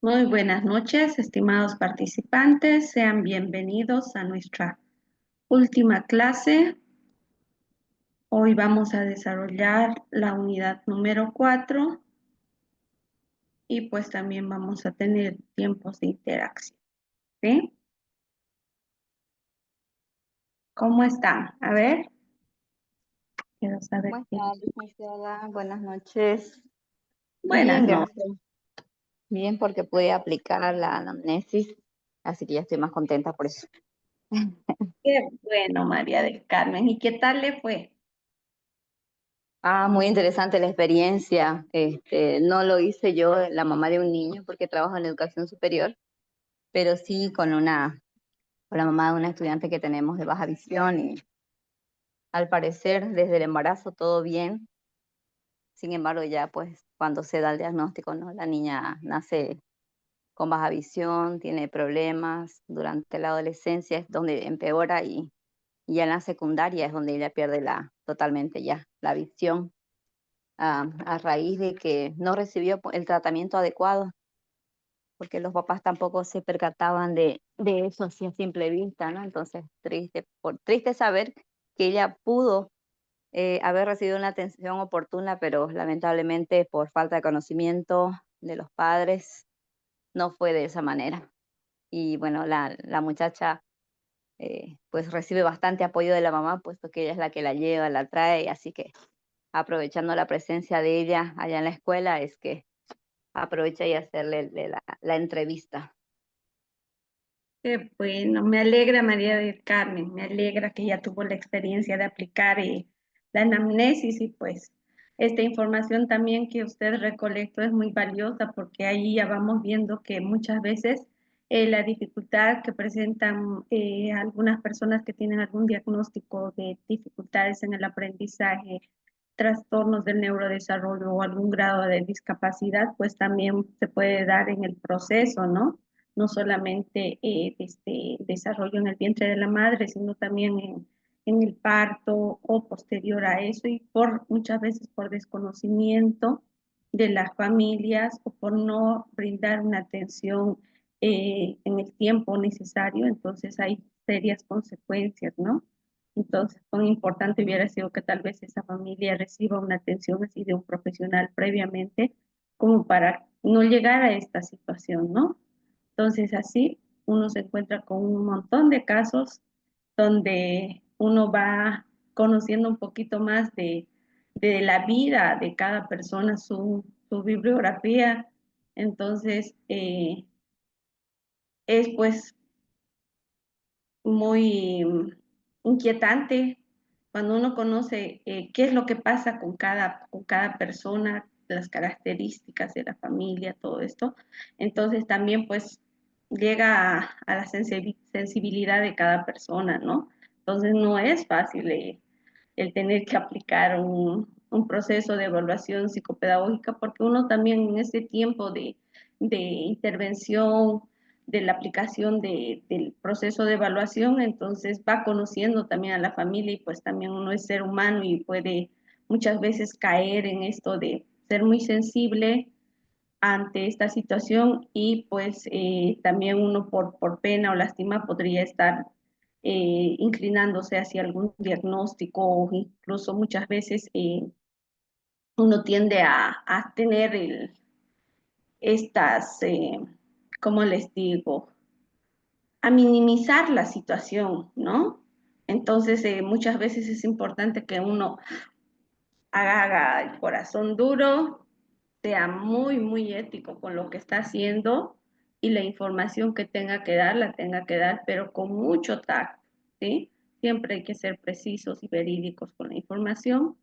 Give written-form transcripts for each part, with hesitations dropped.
Muy buenas noches, estimados participantes. Sean bienvenidos a nuestra última clase. Hoy vamos a desarrollar la unidad número 4 y pues también vamos a tener tiempos de interacción. ¿Sí? ¿Cómo están? A ver, quiero saber Buenas quién. tardes, Marcela. Buenas noches. Buenas Bien, noches. gracias. Bien, porque pude aplicar la anamnesis, así que ya estoy más contenta por eso. Qué bueno, María del Carmen. ¿Y qué tal le fue? Muy interesante la experiencia. No lo hice yo, la mamá de un niño, porque trabajo en educación superior, pero sí con la mamá de una estudiante que tenemos de baja visión y al parecer desde el embarazo todo bien. Sin embargo, ya pues cuando se da el diagnóstico, ¿no? La niña nace con baja visión, tiene problemas durante la adolescencia, es donde empeora y ya en la secundaria es donde ella pierde totalmente ya la visión, a raíz de que no recibió el tratamiento adecuado, porque los papás tampoco se percataban de eso así a simple vista, ¿no? Entonces, triste saber que ella pudo haber recibido una atención oportuna, pero lamentablemente por falta de conocimiento de los padres no fue de esa manera. Y bueno, la muchacha pues recibe bastante apoyo de la mamá, puesto que ella es la que la lleva, la trae, así que aprovechando la presencia de ella allá en la escuela es que aprovecha y hacerle la entrevista. Qué bueno, me alegra María del Carmen, me alegra que ya tuvo la experiencia de aplicar la anamnesis y pues esta información también que usted recolectó es muy valiosa porque ahí ya vamos viendo que muchas veces la dificultad que presentan algunas personas que tienen algún diagnóstico de dificultades en el aprendizaje, trastornos del neurodesarrollo o algún grado de discapacidad, pues también se puede dar en el proceso, ¿no? No solamente este desarrollo en el vientre de la madre, sino también en el parto o posterior a eso y por muchas veces por desconocimiento de las familias o por no brindar una atención en el tiempo necesario, entonces hay serias consecuencias, ¿no? Entonces, cuán importante hubiera sido que tal vez esa familia reciba una atención así de un profesional previamente, como para no llegar a esta situación, ¿no? Entonces, así uno se encuentra con un montón de casos donde uno va conociendo un poquito más de la vida de cada persona, su bibliografía. Entonces, es pues muy inquietante cuando uno conoce qué es lo que pasa con cada persona, las características de la familia, todo esto. Entonces también pues llega a la sensibilidad de cada persona, ¿no? Entonces no es fácil el tener que aplicar un proceso de evaluación psicopedagógica porque uno también en este tiempo de intervención, de la aplicación del proceso de evaluación, entonces va conociendo también a la familia y pues también uno es ser humano y puede muchas veces caer en esto de ser muy sensible ante esta situación y pues también uno por pena o lástima podría estar inclinándose hacia algún diagnóstico o incluso muchas veces uno tiende a tener estas, ¿cómo les digo? A minimizar la situación, ¿no? Entonces, muchas veces es importante que uno haga el corazón duro, sea muy, muy ético con lo que está haciendo y la información que tenga que dar, la tenga que dar, pero con mucho tacto, ¿sí? Siempre hay que ser precisos y verídicos con la información,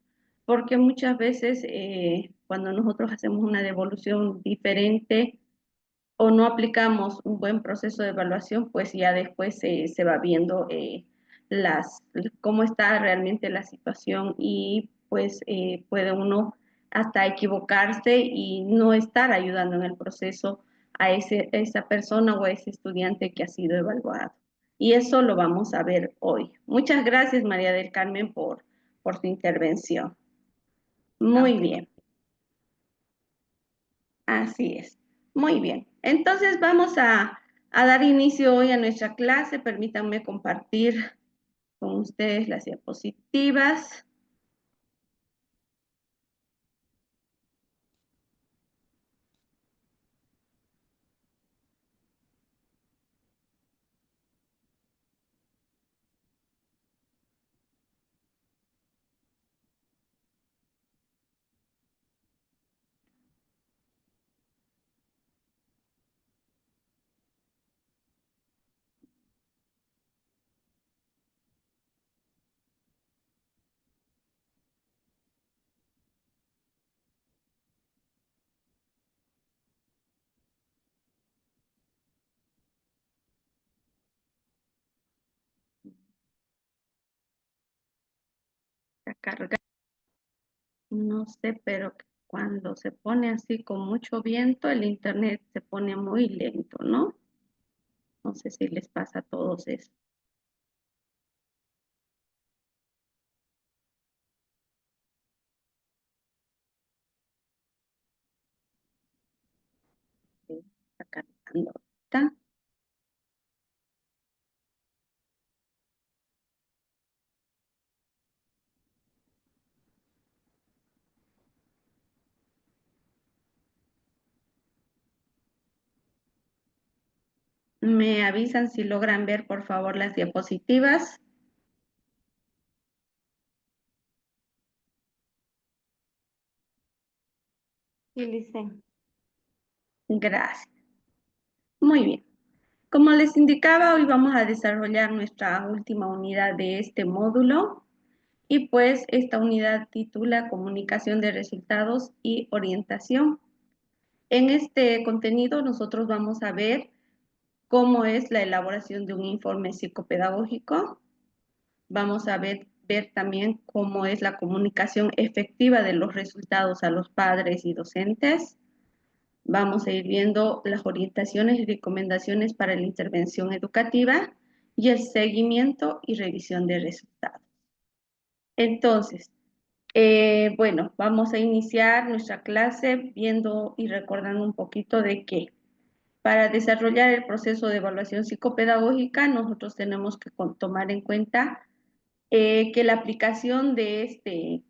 porque muchas veces cuando nosotros hacemos una devolución diferente, o no aplicamos un buen proceso de evaluación, pues ya después se va viendo las, cómo está realmente la situación y pues puede uno hasta equivocarse y no estar ayudando en el proceso a esa persona o a ese estudiante que ha sido evaluado. Y eso lo vamos a ver hoy. Muchas gracias, María del Carmen, por tu intervención. A Muy usted. bien, así es. Muy bien. Entonces vamos a dar inicio hoy a nuestra clase. Permítanme compartir con ustedes las diapositivas. A cargar. No sé, pero cuando se pone así con mucho viento, el internet se pone muy lento, ¿no? No sé si les pasa a todos eso. Está cargando ahorita. Me avisan si logran ver, por favor, las diapositivas. Sí, Licen. Gracias. Muy bien. Como les indicaba, hoy vamos a desarrollar nuestra última unidad de este módulo y pues esta unidad titula Comunicación de resultados y orientación. En este contenido nosotros vamos a ver cómo es la elaboración de un informe psicopedagógico. Vamos a ver también cómo es la comunicación efectiva de los resultados a los padres y docentes. Vamos a ir viendo las orientaciones y recomendaciones para la intervención educativa y el seguimiento y revisión de resultados. Entonces, bueno, vamos a iniciar nuestra clase viendo y recordando un poquito de que para desarrollar el proceso de evaluación psicopedagógica, nosotros tenemos que tomar en cuenta que la aplicación de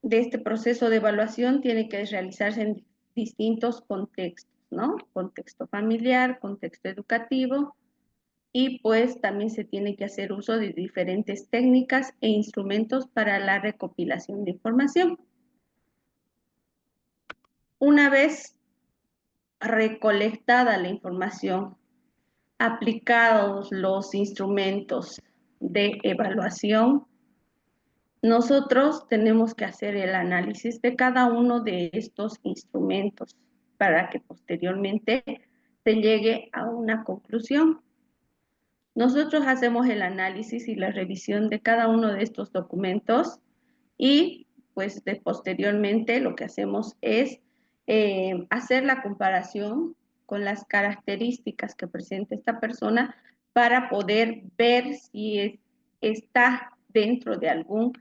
este proceso de evaluación tiene que realizarse en distintos contextos, ¿no? Contexto familiar, contexto educativo, y pues también se tiene que hacer uso de diferentes técnicas e instrumentos para la recopilación de información. Una vez recolectada la información, aplicados los instrumentos de evaluación, nosotros tenemos que hacer el análisis de cada uno de estos instrumentos para que posteriormente se llegue a una conclusión. Nosotros hacemos el análisis y la revisión de cada uno de estos documentos y pues posteriormente lo que hacemos es hacer la comparación con las características que presenta esta persona para poder ver si está dentro de algún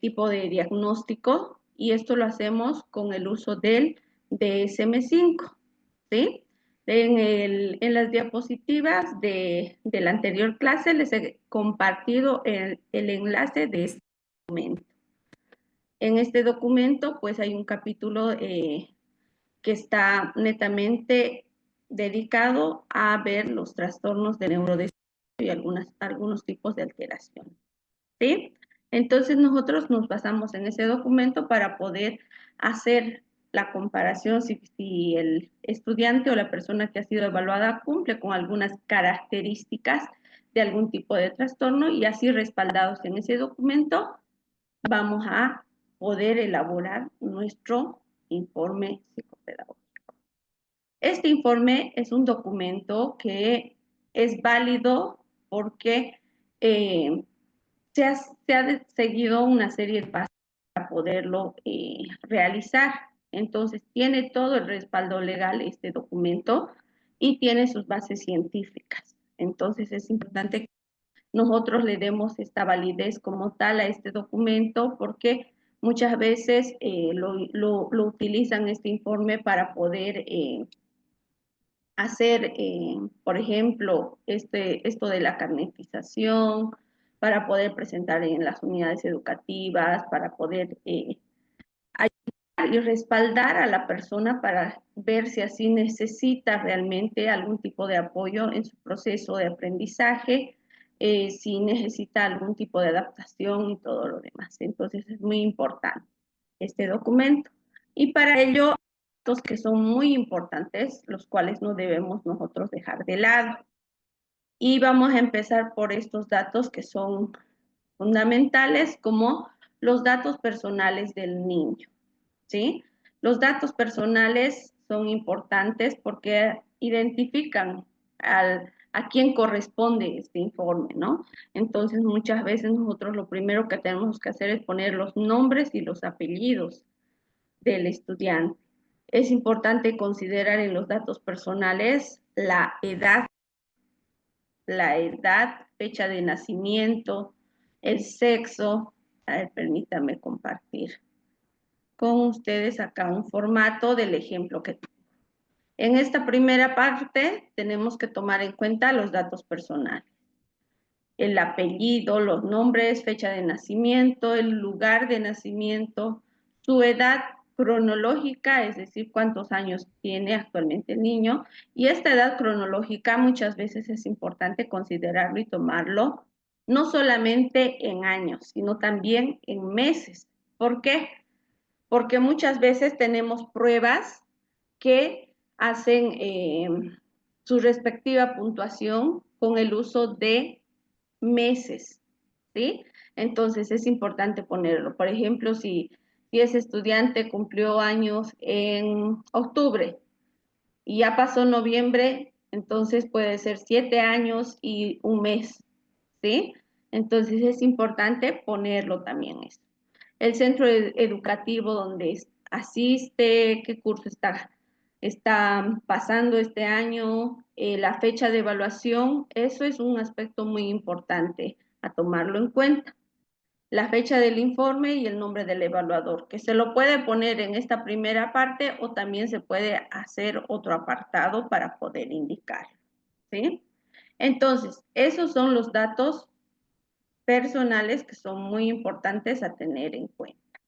tipo de diagnóstico, y esto lo hacemos con el uso del DSM-5, ¿sí? En las diapositivas de la anterior clase les he compartido el enlace de este documento. En este documento pues hay un capítulo que está netamente dedicado a ver los trastornos de neurodesarrollo y algunos tipos de alteración, ¿sí? Entonces nosotros nos basamos en ese documento para poder hacer la comparación si el estudiante o la persona que ha sido evaluada cumple con algunas características de algún tipo de trastorno, y así respaldados en ese documento vamos a poder elaborar nuestro informe psicopedagógico. Este informe es un documento que es válido porque se ha seguido una serie de pasos para poderlo realizar. Entonces, tiene todo el respaldo legal este documento y tiene sus bases científicas. Entonces, es importante que nosotros le demos esta validez como tal a este documento, porque muchas veces lo utilizan este informe para poder hacer, por ejemplo, esto de la carnetización, para poder presentar en las unidades educativas, para poder y respaldar a la persona para ver si así necesita realmente algún tipo de apoyo en su proceso de aprendizaje, si necesita algún tipo de adaptación y todo lo demás. Entonces es muy importante este documento. Y para ello, datos que son muy importantes, los cuales no debemos nosotros dejar de lado. Y vamos a empezar por estos datos que son fundamentales, como los datos personales del niño. ¿Sí? Los datos personales son importantes porque identifican a quién corresponde este informe, ¿no? Entonces, muchas veces nosotros lo primero que tenemos que hacer es poner los nombres y los apellidos del estudiante. Es importante considerar en los datos personales la edad, fecha de nacimiento, el sexo. A ver, permítame compartir con ustedes acá un formato del ejemplo que en esta primera parte tenemos que tomar en cuenta los datos personales, el apellido, los nombres, fecha de nacimiento, el lugar de nacimiento, su edad cronológica, es decir, cuántos años tiene actualmente el niño, y esta edad cronológica muchas veces es importante considerarlo y tomarlo no solamente en años, sino también en meses. ¿Por qué? Porque muchas veces tenemos pruebas que hacen su respectiva puntuación con el uso de meses, ¿sí? Entonces es importante ponerlo. Por ejemplo, si ese estudiante cumplió años en octubre y ya pasó noviembre, entonces puede ser 7 años y un mes, ¿sí? Entonces es importante ponerlo también esto. El centro educativo donde asiste, qué curso está pasando este año, la fecha de evaluación, eso es un aspecto muy importante a tomarlo en cuenta. La fecha del informe y el nombre del evaluador, que se lo puede poner en esta primera parte o también se puede hacer otro apartado para poder indicar, ¿sí? Entonces, esos son los datos personales que son muy importantes a tener en cuenta.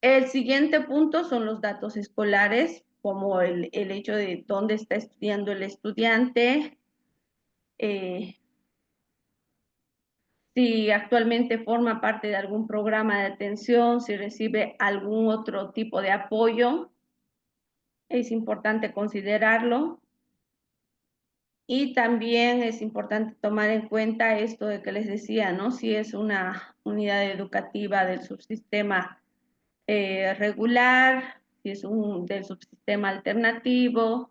El siguiente punto son los datos escolares, como el hecho de dónde está estudiando el estudiante, eh, si actualmente forma parte de algún programa de atención, si recibe algún otro tipo de apoyo, es importante considerarlo. Y también es importante tomar en cuenta esto de que les decía, ¿no? Si es una unidad educativa del subsistema regular, si es del subsistema alternativo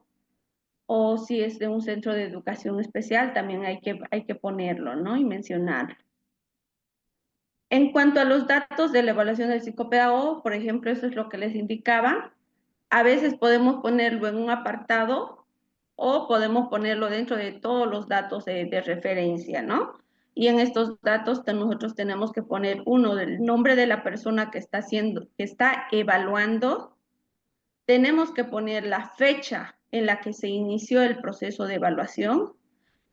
o si es de un centro de educación especial, también hay que ponerlo, ¿no? Y mencionarlo. En cuanto a los datos de la evaluación del psicopedagogo, por ejemplo, eso es lo que les indicaba, a veces podemos ponerlo en un apartado o podemos ponerlo dentro de todos los datos de referencia, ¿no? Y en estos datos nosotros tenemos que poner uno del nombre de la persona que está evaluando. Tenemos que poner la fecha en la que se inició el proceso de evaluación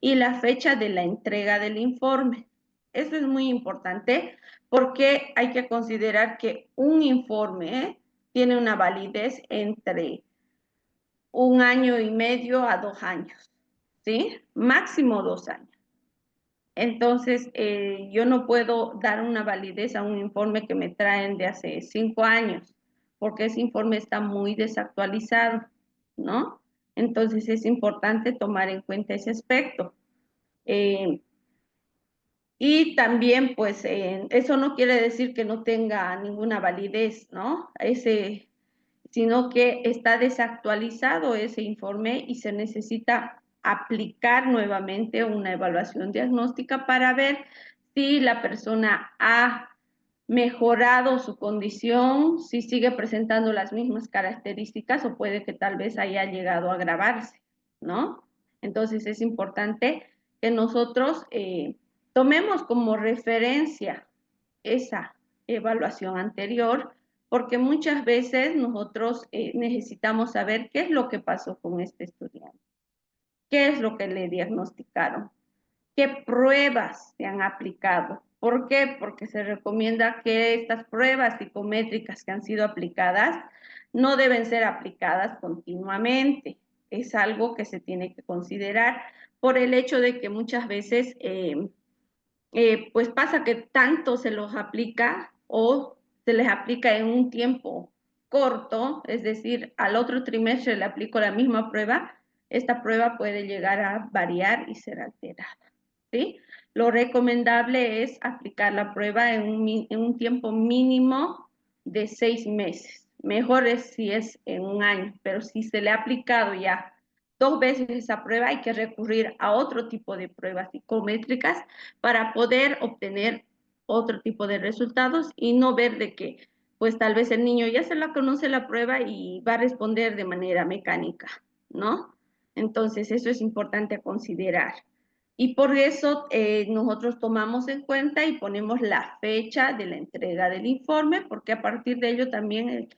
y la fecha de la entrega del informe. Eso es muy importante porque hay que considerar que un informe tiene una validez entre 1 año y medio a 2 años, ¿sí? Máximo 2 años. Entonces, yo no puedo dar una validez a un informe que me traen de hace 5 años, porque ese informe está muy desactualizado, ¿no? Entonces, es importante tomar en cuenta ese aspecto. Eh, y también, pues, eso no quiere decir que no tenga ninguna validez, ¿no? Sino que está desactualizado ese informe y se necesita aplicar nuevamente una evaluación diagnóstica para ver si la persona ha mejorado su condición, si sigue presentando las mismas características o puede que tal vez haya llegado a agravarse, ¿no? Entonces es importante que nosotros tomemos como referencia esa evaluación anterior porque muchas veces nosotros necesitamos saber qué es lo que pasó con este estudiante, qué es lo que le diagnosticaron, qué pruebas se han aplicado. ¿Por qué? Porque se recomienda que estas pruebas psicométricas que han sido aplicadas no deben ser aplicadas continuamente. Es algo que se tiene que considerar por el hecho de que muchas veces pues pasa que tanto se los aplica o se les aplica en un tiempo corto, es decir, al otro trimestre le aplico la misma prueba, esta prueba puede llegar a variar y ser alterada, ¿sí? Lo recomendable es aplicar la prueba en un tiempo mínimo de 6 meses. Mejor es si es en un año, pero si se le ha aplicado ya 2 veces esa prueba, hay que recurrir a otro tipo de pruebas psicométricas para poder obtener otro tipo de resultados y no ver de que pues tal vez el niño ya se la conoce la prueba y va a responder de manera mecánica, ¿no? Entonces eso es importante considerar. Y por eso nosotros tomamos en cuenta y ponemos la fecha de la entrega del informe, porque a partir de ello también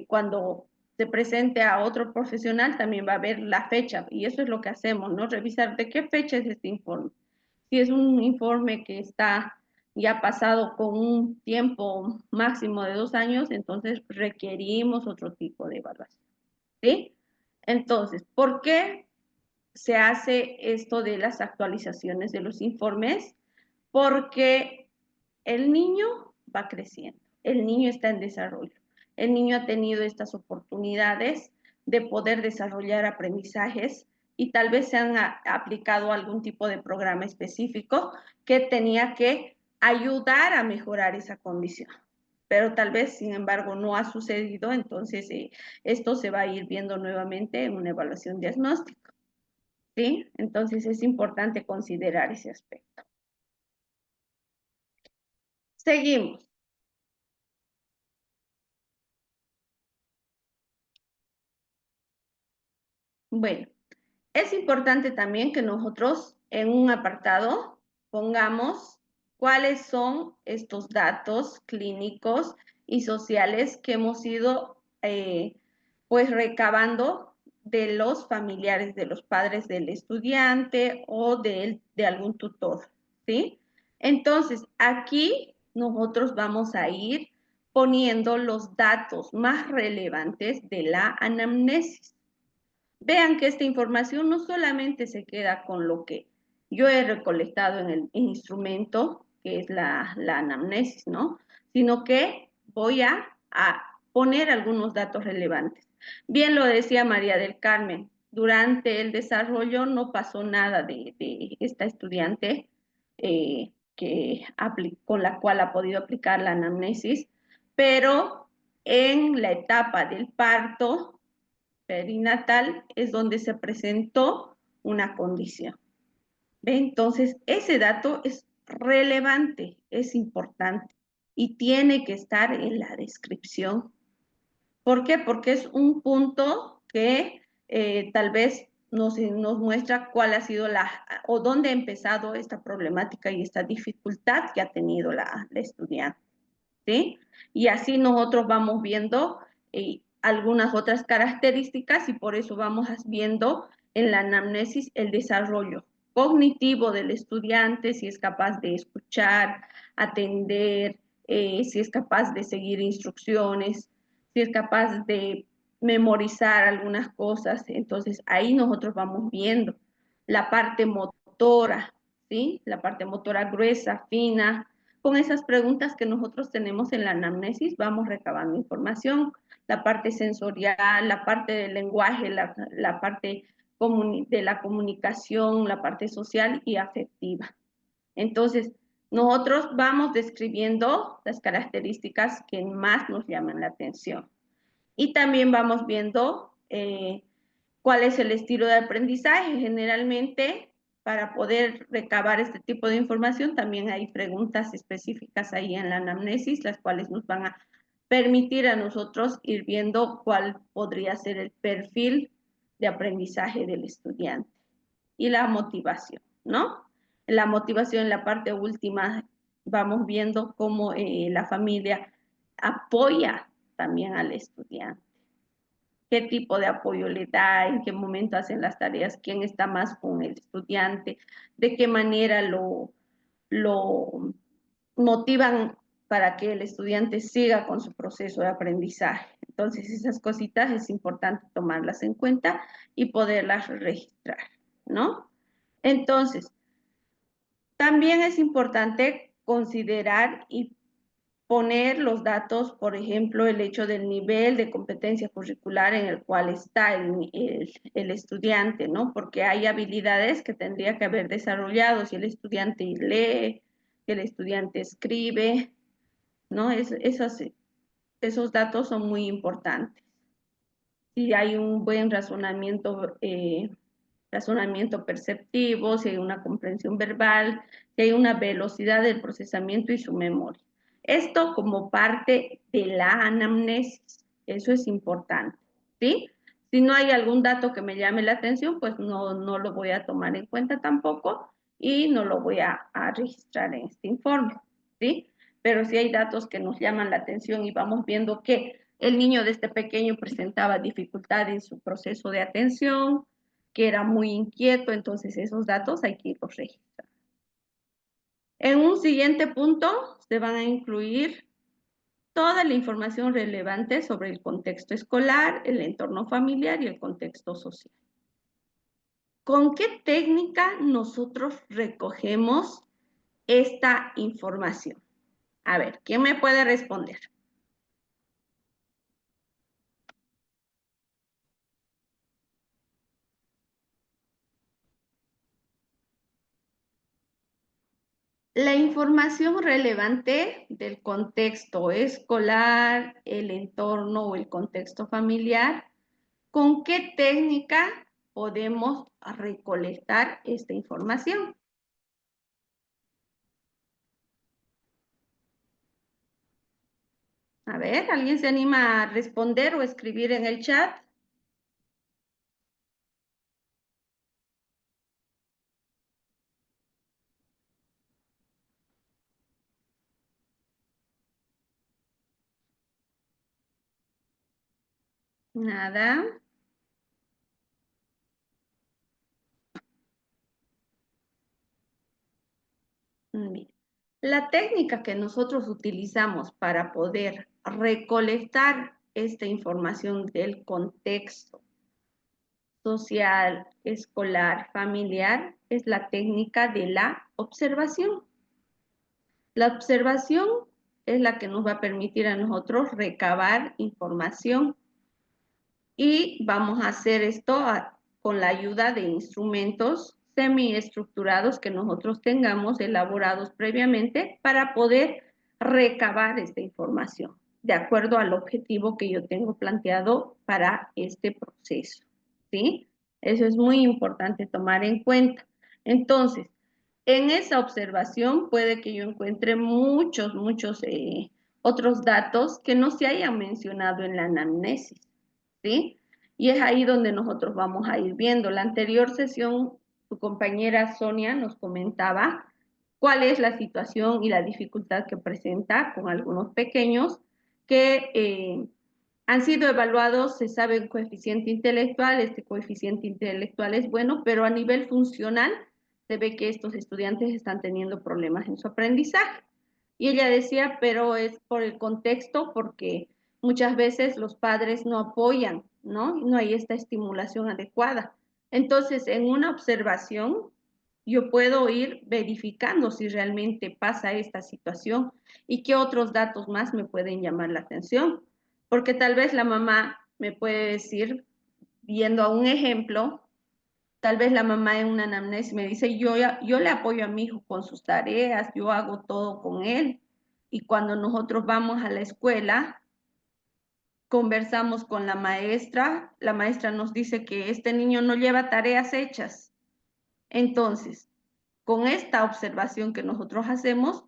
cuando se presente a otro profesional también va a ver la fecha y eso es lo que hacemos, ¿no? Revisar de qué fecha es este informe. Si es un informe que está ya pasado con un tiempo máximo de 2 años, entonces requerimos otro tipo de evaluación, ¿sí? Entonces, ¿por qué se hace esto de las actualizaciones de los informes? Porque el niño va creciendo, el niño está en desarrollo, el niño ha tenido estas oportunidades de poder desarrollar aprendizajes y tal vez se han aplicado algún tipo de programa específico que tenía que ayudar a mejorar esa condición. Pero tal vez, sin embargo, no ha sucedido, entonces esto se va a ir viendo nuevamente en una evaluación diagnóstica, ¿sí? Entonces es importante considerar ese aspecto. Seguimos. Bueno, es importante también que nosotros en un apartado pongamos cuáles son estos datos clínicos y sociales que hemos ido pues recabando de los familiares, de los padres del estudiante o de algún tutor, ¿sí? Entonces, aquí nosotros vamos a ir poniendo los datos más relevantes de la anamnesis. Vean que esta información no solamente se queda con lo que yo he recolectado en el instrumento, que es la anamnesis, ¿no? Sino que voy a poner algunos datos relevantes. Bien lo decía María del Carmen, durante el desarrollo no pasó nada de esta estudiante con la cual ha podido aplicar la anamnesis, pero en la etapa del parto perinatal es donde se presentó una condición. ¿Ve? Entonces, ese dato es relevante, es importante y tiene que estar en la descripción. ¿Por qué? Porque es un punto que tal vez nos muestra cuál ha sido o dónde ha empezado esta problemática y esta dificultad que ha tenido la estudiante. ¿Sí? Y así nosotros vamos viendo algunas otras características y por eso vamos viendo en la anamnesis el desarrollo cognitivo del estudiante, si es capaz de escuchar, atender, si es capaz de seguir instrucciones, si es capaz de memorizar algunas cosas. Entonces ahí nosotros vamos viendo la parte motora, ¿sí? La parte motora gruesa, fina, con esas preguntas que nosotros tenemos en la anamnesis, vamos recabando información, la parte sensorial, la parte del lenguaje, la parte de la comunicación, la parte social y afectiva. Entonces, nosotros vamos describiendo las características que más nos llaman la atención. Y también vamos viendo cuál es el estilo de aprendizaje. Generalmente, para poder recabar este tipo de información, también hay preguntas específicas ahí en la anamnesis, las cuales nos van a permitir a nosotros ir viendo cuál podría ser el perfil de aprendizaje del estudiante. Y la motivación, ¿no? La motivación en la parte última, vamos viendo cómo la familia apoya también al estudiante. ¿Qué tipo de apoyo le da? ¿En qué momento hacen las tareas? ¿Quién está más con el estudiante? ¿De qué manera lo motivan para que el estudiante siga con su proceso de aprendizaje? Entonces, esas cositas es importante tomarlas en cuenta y poderlas registrar, ¿no? Entonces, también es importante considerar y poner los datos, por ejemplo, el hecho del nivel de competencia curricular en el cual está el estudiante, ¿no? Porque hay habilidades que tendría que haber desarrollado si el estudiante lee, si el estudiante escribe, ¿no? Esos datos son muy importantes. Si hay un buen razonamiento perceptivo, si hay una comprensión verbal, si hay una velocidad del procesamiento y su memoria. Esto como parte de la anamnesis, eso es importante, ¿sí? Si no hay algún dato que me llame la atención, pues no lo voy a tomar en cuenta tampoco y no lo voy a registrar en este informe, ¿sí? Pero si hay datos que nos llaman la atención y vamos viendo que el niño desde pequeño presentaba dificultad en su proceso de atención, que era muy inquieto, entonces esos datos hay que irlos registrando. En un siguiente punto se van a incluir toda la información relevante sobre el contexto escolar, el entorno familiar y el contexto social. ¿Con qué técnica nosotros recogemos esta información? A ver, ¿quién me puede responder? La información relevante del contexto escolar, el entorno o el contexto familiar, ¿con qué técnica podemos recolectar esta información? A ver, ¿alguien se anima a responder o escribir en el chat? Nada. Bien. La técnica que nosotros utilizamos para poder recolectar esta información del contexto social, escolar, familiar, es la técnica de la observación. La observación es la que nos va a permitir a nosotros recabar información y vamos a hacer esto con la ayuda de instrumentos semiestructurados que nosotros tengamos elaborados previamente para poder recabar esta información de acuerdo al objetivo que yo tengo planteado para este proceso, ¿sí? Eso es muy importante tomar en cuenta. Entonces, en esa observación puede que yo encuentre muchos otros datos que no se hayan mencionado en la anamnesis, ¿sí? Y es ahí donde nosotros vamos a ir viendo. La anterior sesión, su compañera Sonia nos comentaba cuál es la situación y la dificultad que presenta con algunos pequeños que han sido evaluados, se sabe un coeficiente intelectual, este coeficiente intelectual es bueno, pero a nivel funcional se ve que estos estudiantes están teniendo problemas en su aprendizaje. Y ella decía, pero es por el contexto, porque muchas veces los padres no apoyan, ¿no? No hay esta estimulación adecuada. Entonces, en una observación, yo puedo ir verificando si realmente pasa esta situación y qué otros datos más me pueden llamar la atención. Porque tal vez la mamá me puede decir, viendo a un ejemplo, tal vez la mamá en una anamnesis me dice, yo le apoyo a mi hijo con sus tareas, yo hago todo con él. Y cuando nosotros vamos a la escuela, conversamos con la maestra nos dice que este niño no lleva tareas hechas. Entonces, con esta observación que nosotros hacemos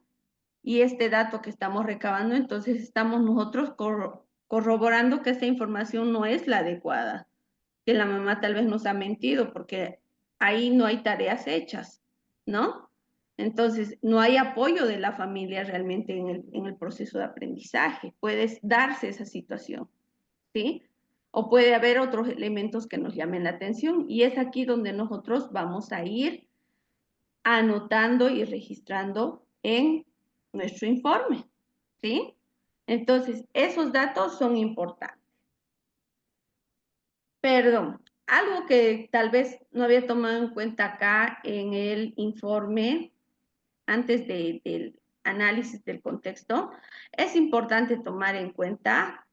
y este dato que estamos recabando, entonces estamos nosotros corroborando que esta información no es la adecuada, que la mamá tal vez nos ha mentido porque ahí no hay tareas hechas, ¿no? Entonces, no hay apoyo de la familia realmente en el proceso de aprendizaje. Puede darse esa situación, ¿sí? O puede haber otros elementos que nos llamen la atención. Y es aquí donde nosotros vamos a ir anotando y registrando en nuestro informe, ¿sí? Entonces, esos datos son importantes. Perdón, algo que tal vez no había tomado en cuenta acá en el informe antes del análisis del contexto, es importante tomar en cuenta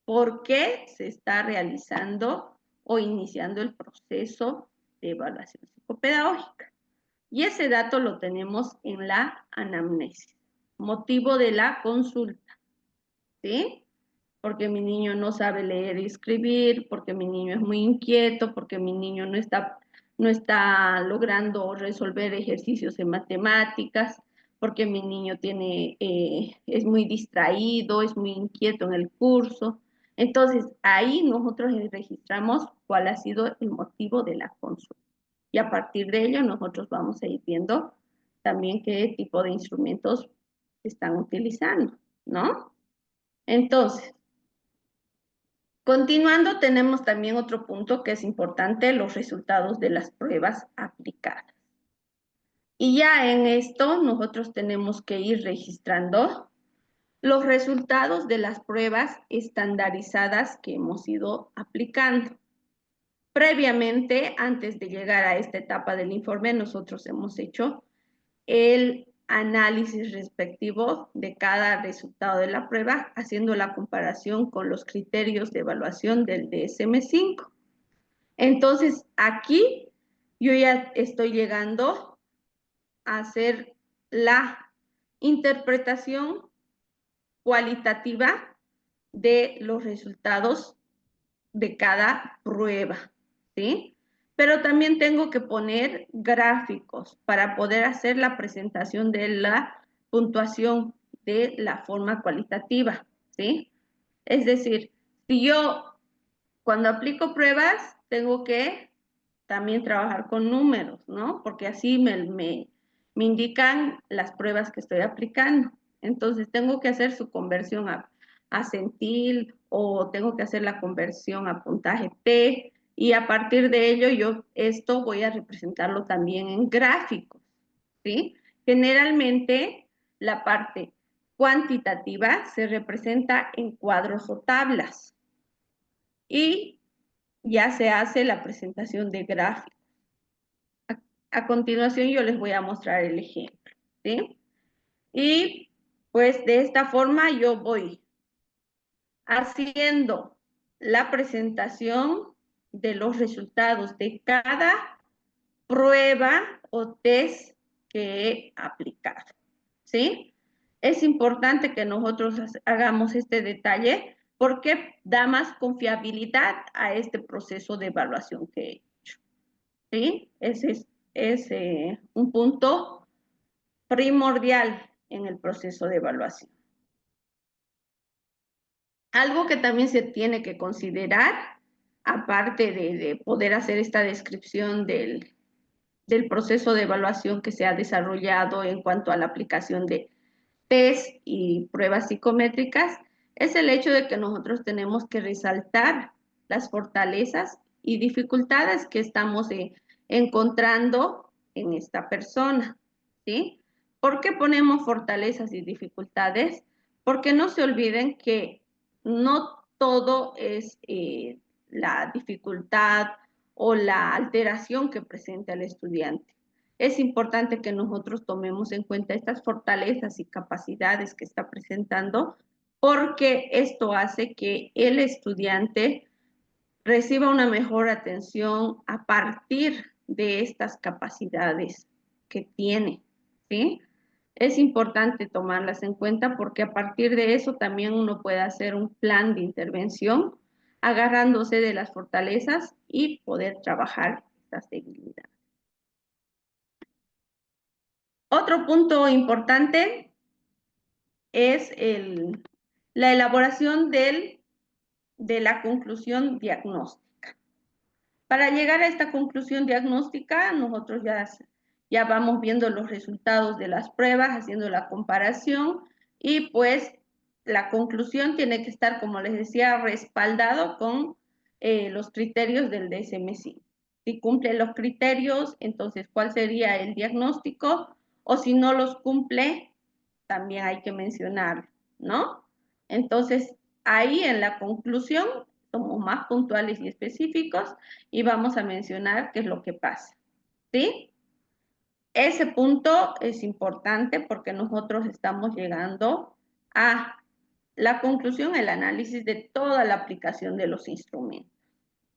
por qué se está realizando o iniciando el proceso de evaluación psicopedagógica. Y ese dato lo tenemos en la anamnesis, motivo de la consulta, ¿sí? Porque mi niño no sabe leer y escribir, porque mi niño es muy inquieto, porque mi niño no está logrando resolver ejercicios en matemáticas, porque mi niño es muy distraído, es muy inquieto en el curso. Entonces, ahí nosotros registramos cuál ha sido el motivo de la consulta. Y a partir de ello, nosotros vamos a ir viendo también qué tipo de instrumentos están utilizando, ¿no? Entonces, continuando, tenemos también otro punto que es importante, los resultados de las pruebas aplicadas. Y ya en esto nosotros tenemos que ir registrando los resultados de las pruebas estandarizadas que hemos ido aplicando. Previamente, antes de llegar a esta etapa del informe, nosotros hemos hecho el análisis respectivo de cada resultado de la prueba, haciendo la comparación con los criterios de evaluación del DSM-5. Entonces, aquí yo ya estoy llegando a hacer la interpretación cualitativa de los resultados de cada prueba, ¿sí? Pero también tengo que poner gráficos para poder hacer la presentación de la puntuación de la forma cualitativa, ¿sí? Es decir, si yo cuando aplico pruebas tengo que también trabajar con números, ¿no? Porque así me indican las pruebas que estoy aplicando. Entonces tengo que hacer su conversión a centil o tengo que hacer la conversión a puntaje T y a partir de ello yo esto voy a representarlo también en gráficos, ¿sí? Generalmente la parte cuantitativa se representa en cuadros o tablas y ya se hace la presentación de gráficos. A continuación yo les voy a mostrar el ejemplo, ¿sí? Y pues de esta forma yo voy haciendo la presentación de los resultados de cada prueba o test que he aplicado, ¿sí? Es importante que nosotros hagamos este detalle porque da más confiabilidad a este proceso de evaluación que he hecho, ¿sí? Ese es un punto primordial en el proceso de evaluación. Algo que también se tiene que considerar, aparte de poder hacer esta descripción del proceso de evaluación que se ha desarrollado en cuanto a la aplicación de test y pruebas psicométricas, es el hecho de que nosotros tenemos que resaltar las fortalezas y dificultades que estamos encontrando en esta persona, ¿sí? ¿Por qué ponemos fortalezas y dificultades? Porque no se olviden que no todo es la dificultad o la alteración que presenta el estudiante. Es importante que nosotros tomemos en cuenta estas fortalezas y capacidades que está presentando, porque esto hace que el estudiante reciba una mejor atención a partir de estas capacidades que tiene, ¿sí? Es importante tomarlas en cuenta porque a partir de eso también uno puede hacer un plan de intervención agarrándose de las fortalezas y poder trabajar estas debilidades. Otro punto importante es la elaboración de la conclusión diagnóstica. Para llegar a esta conclusión diagnóstica, nosotros ya vamos viendo los resultados de las pruebas, haciendo la comparación y pues la conclusión tiene que estar, como les decía, respaldado con los criterios del DSM-5. Si cumple los criterios, entonces, ¿cuál sería el diagnóstico? O si no los cumple, también hay que mencionarlo, ¿no? Entonces, ahí en la conclusión somos más puntuales y específicos y vamos a mencionar qué es lo que pasa, ¿sí? Ese punto es importante porque nosotros estamos llegando a la conclusión, el análisis de toda la aplicación de los instrumentos,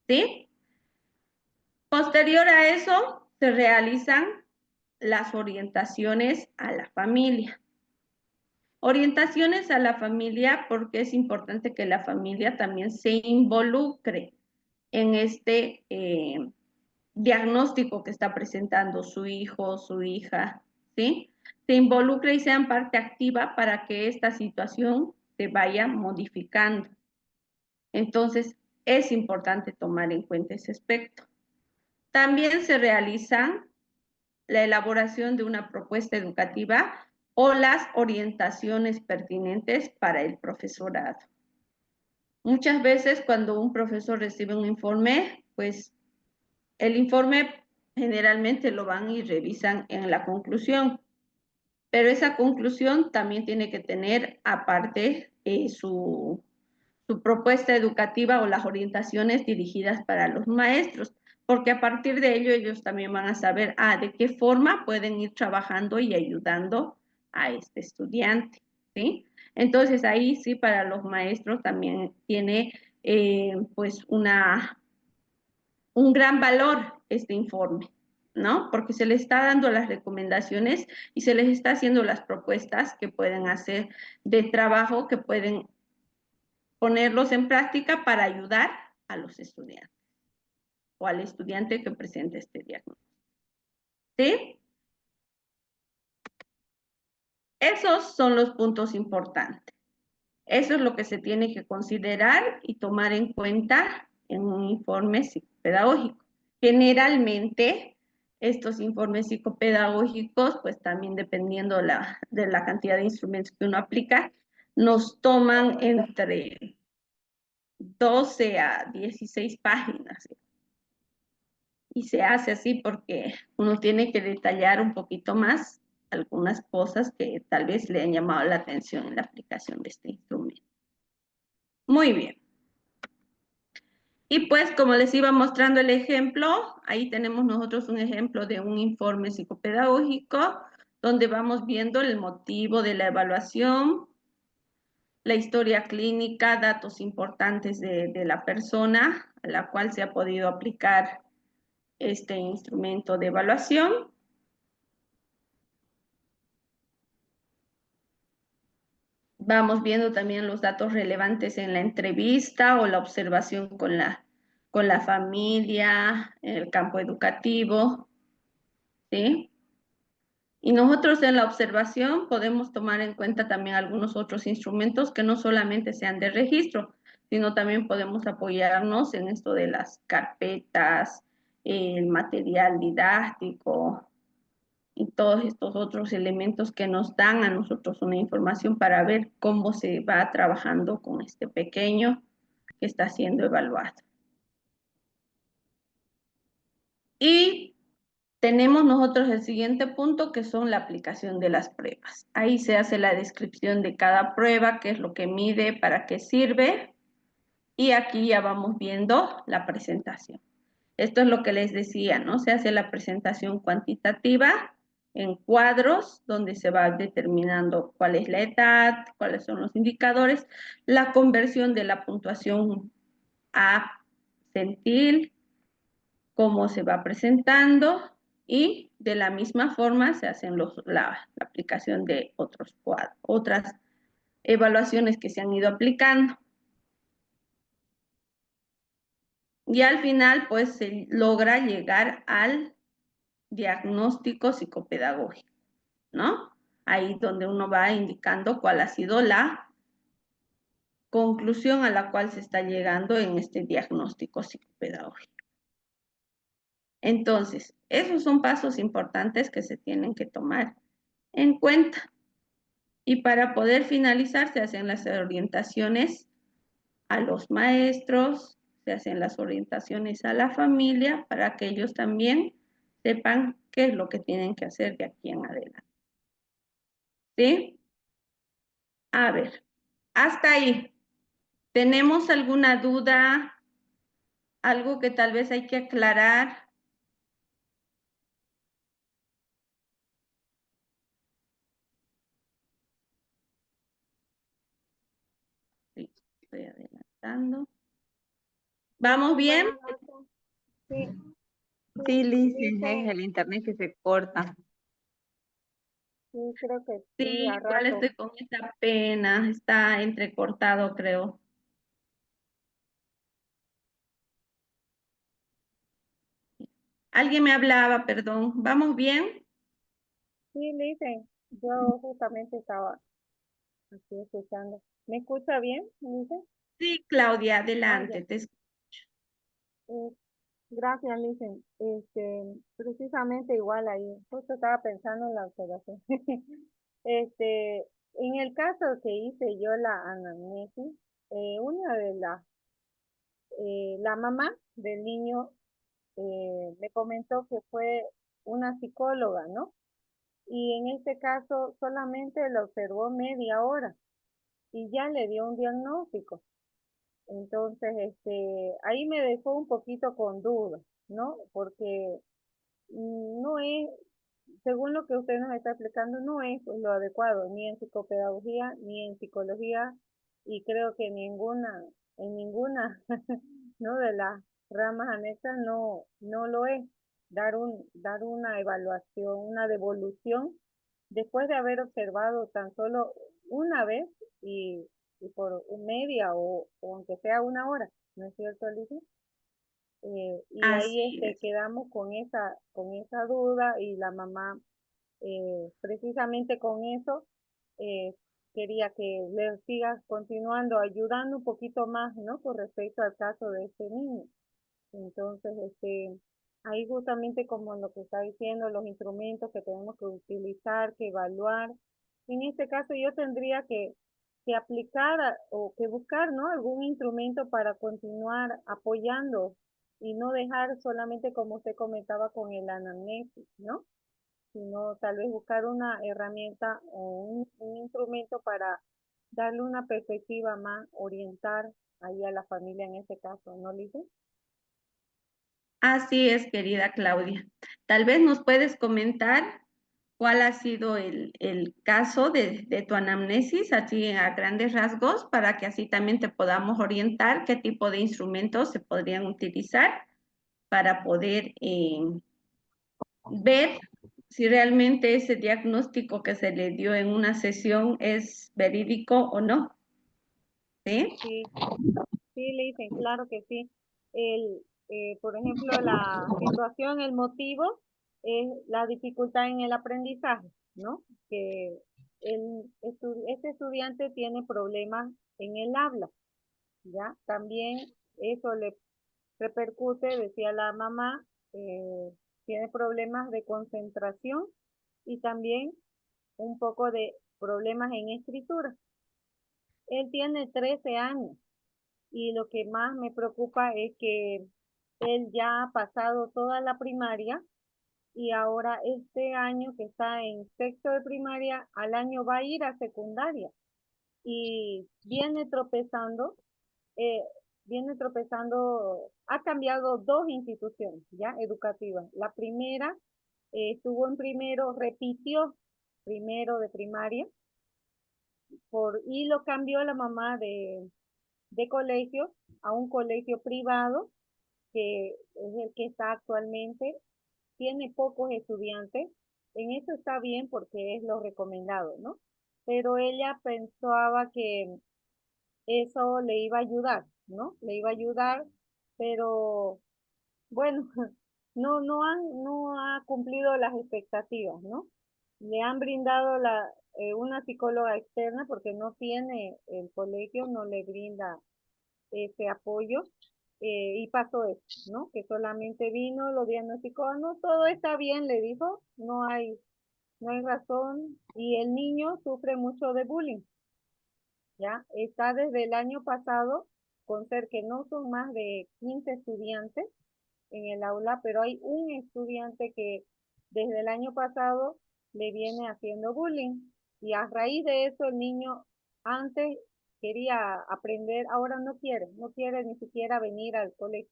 ¿sí? Posterior a eso, se realizan las orientaciones a la familia. Orientaciones a la familia porque es importante que la familia también se involucre en este diagnóstico que está presentando su hijo, su hija, ¿sí? Se involucre y sean parte activa para que esta situación se vaya modificando. Entonces, es importante tomar en cuenta ese aspecto. También se realiza la elaboración de una propuesta educativa o las orientaciones pertinentes para el profesorado. Muchas veces cuando un profesor recibe un informe, pues el informe generalmente lo van y revisan en la conclusión, pero esa conclusión también tiene que tener aparte su propuesta educativa o las orientaciones dirigidas para los maestros, porque a partir de ello ellos también van a saber de qué forma pueden ir trabajando y ayudando a este estudiante, ¿sí? Entonces ahí sí para los maestros también tiene pues un gran valor este informe, ¿no? Porque se les está dando las recomendaciones y se les está haciendo las propuestas que pueden hacer de trabajo, que pueden ponerlos en práctica para ayudar a los estudiantes o al estudiante que presente este diagnóstico. ¿Sí? Esos son los puntos importantes. Eso es lo que se tiene que considerar y tomar en cuenta en un informe psicopedagógico. Generalmente, estos informes psicopedagógicos, pues también dependiendo de la cantidad de instrumentos que uno aplica, nos toman entre 12 a 16 páginas. Y se hace así porque uno tiene que detallar un poquito más algunas cosas que tal vez le han llamado la atención en la aplicación de este instrumento. Muy bien. Y pues como les iba mostrando el ejemplo, ahí tenemos nosotros un ejemplo de un informe psicopedagógico donde vamos viendo el motivo de la evaluación, la historia clínica, datos importantes de la persona a la cual se ha podido aplicar este instrumento de evaluación. Vamos viendo también los datos relevantes en la entrevista o la observación con la familia, en el campo educativo, ¿sí? Y nosotros en la observación podemos tomar en cuenta también algunos otros instrumentos que no solamente sean de registro, sino también podemos apoyarnos en esto de las carpetas, el material didáctico, y todos estos otros elementos que nos dan a nosotros una información para ver cómo se va trabajando con este pequeño que está siendo evaluado. Y tenemos nosotros el siguiente punto que son la aplicación de las pruebas. Ahí se hace la descripción de cada prueba, qué es lo que mide, para qué sirve. Y aquí ya vamos viendo la presentación. Esto es lo que les decía, ¿no? Se hace la presentación cuantitativa en cuadros, donde se va determinando cuál es la edad, cuáles son los indicadores, la conversión de la puntuación a centil, cómo se va presentando, y de la misma forma se hacen la aplicación de otros cuadros, otras evaluaciones que se han ido aplicando. Y al final, pues se logra llegar al diagnóstico psicopedagógico, ¿no? Ahí donde uno va indicando cuál ha sido la conclusión a la cual se está llegando en este diagnóstico psicopedagógico. Entonces, esos son pasos importantes que se tienen que tomar en cuenta. Y para poder finalizar, se hacen las orientaciones a los maestros, se hacen las orientaciones a la familia para que ellos también sepan qué es lo que tienen que hacer de aquí en adelante. ¿Sí? A ver, hasta ahí. ¿Tenemos alguna duda? ¿Algo que tal vez hay que aclarar? Sí, estoy adelantando. ¿Vamos bien? Buenas noches. Sí, sí, Sí, Liz, es dice, el internet que se corta. sí, creo que sí, Sí, a igual rato. estoy con esa pena. Está entrecortado, creo. Alguien me hablaba, perdón. ¿Vamos bien? Sí, dice, yo justamente estaba aquí escuchando. ¿Me escucha bien, dice? Sí, Claudia, Ah, ya. adelante. Eh, gracias, Licen. Precisamente igual ahí, justo estaba pensando en la observación. Este, en el caso que hice yo la anamnesis, una de la mamá del niño me comentó que fue una psicóloga, ¿no? Y en este caso solamente lo observó media hora y ya le dio un diagnóstico. Entonces, ahí me dejó un poquito con dudas, ¿no? Porque no es, según lo que usted nos está explicando, no es pues, lo adecuado, ni en psicopedagogía, ni en psicología, y creo que en ninguna, ¿no? De las ramas anexas no lo es. Dar una evaluación, una devolución, después de haber observado tan solo una vez y por media o aunque sea una hora, ¿no es cierto, Alicia? Y ahí Así es. quedamos con esa duda y la mamá precisamente con eso eh, quería que le sigas continuando ayudando un poquito más, ¿no? Con respecto al caso de este niño. Entonces, ahí justamente como lo que está diciendo, los instrumentos que tenemos que utilizar, que evaluar. En este caso yo tendría que aplicar o que buscar, ¿no? Algún instrumento para continuar apoyando y no dejar solamente como usted comentaba con el anamnesis, ¿no? Sino tal vez buscar una herramienta o un instrumento para darle una perspectiva más, orientar ahí a la familia en este caso, ¿no, Lice? Así es, querida Claudia. Tal vez nos puedes comentar cuál ha sido el caso de tu anamnesis, así a grandes rasgos, para que así también te podamos orientar qué tipo de instrumentos se podrían utilizar para poder ver si realmente ese diagnóstico que se le dio en una sesión es verídico o no. ¿Sí? Sí, sí, le dicen, claro que sí. Por ejemplo, la situación, el motivo es la dificultad en el aprendizaje, ¿no? Que este estudiante tiene problemas en el habla, ¿ya? También eso le repercute, decía la mamá, tiene problemas de concentración y también un poco de problemas en escritura. Él tiene 13 años y lo que más me preocupa es que él ya ha pasado toda la primaria y ahora este año que está en sexto de primaria, al año va a ir a secundaria y eh, viene tropezando, ha cambiado dos instituciones ya educativas. La primera estuvo en primero, repitió primero de primaria y lo cambió la mamá de colegio a un colegio privado que es el que está actualmente, tiene pocos estudiantes. En eso está bien porque es lo recomendado, ¿no? Pero ella pensaba que eso le iba a ayudar, ¿no? Le iba a ayudar, pero bueno, no ha cumplido las expectativas, ¿no? Le han brindado una psicóloga externa porque no tiene el colegio, no le brinda ese apoyo y pasó eso, ¿no? Que solamente vino, lo diagnosticó, no, todo está bien, le dijo, no hay razón, y el niño sufre mucho de bullying, ¿ya? Está desde el año pasado con ser que no son más de 15 estudiantes en el aula, pero hay un estudiante que desde el año pasado le viene haciendo bullying y a raíz de eso el niño antes quería aprender, ahora no quiere ni siquiera venir al colegio.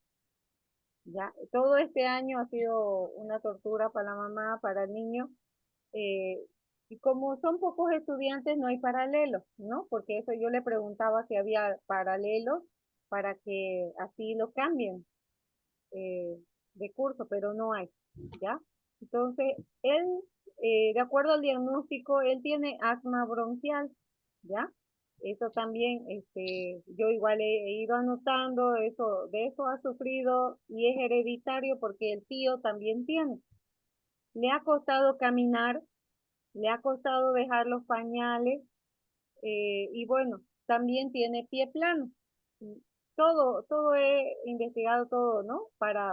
Ya, todo este año ha sido una tortura para la mamá, para el niño, eh, y como son pocos estudiantes, no hay paralelos, ¿no? Porque eso yo le preguntaba si había paralelos para que así lo cambien eh, de curso, pero no hay, ¿ya? Entonces, él, de acuerdo al diagnóstico, él tiene asma bronquial, ¿ya? Eso también, yo igual he ido anotando, eso, de eso ha sufrido y es hereditario porque el tío también tiene. Le ha costado caminar, le ha costado dejar los pañales, y bueno, también tiene pie plano. Y todo he investigado todo, ¿no?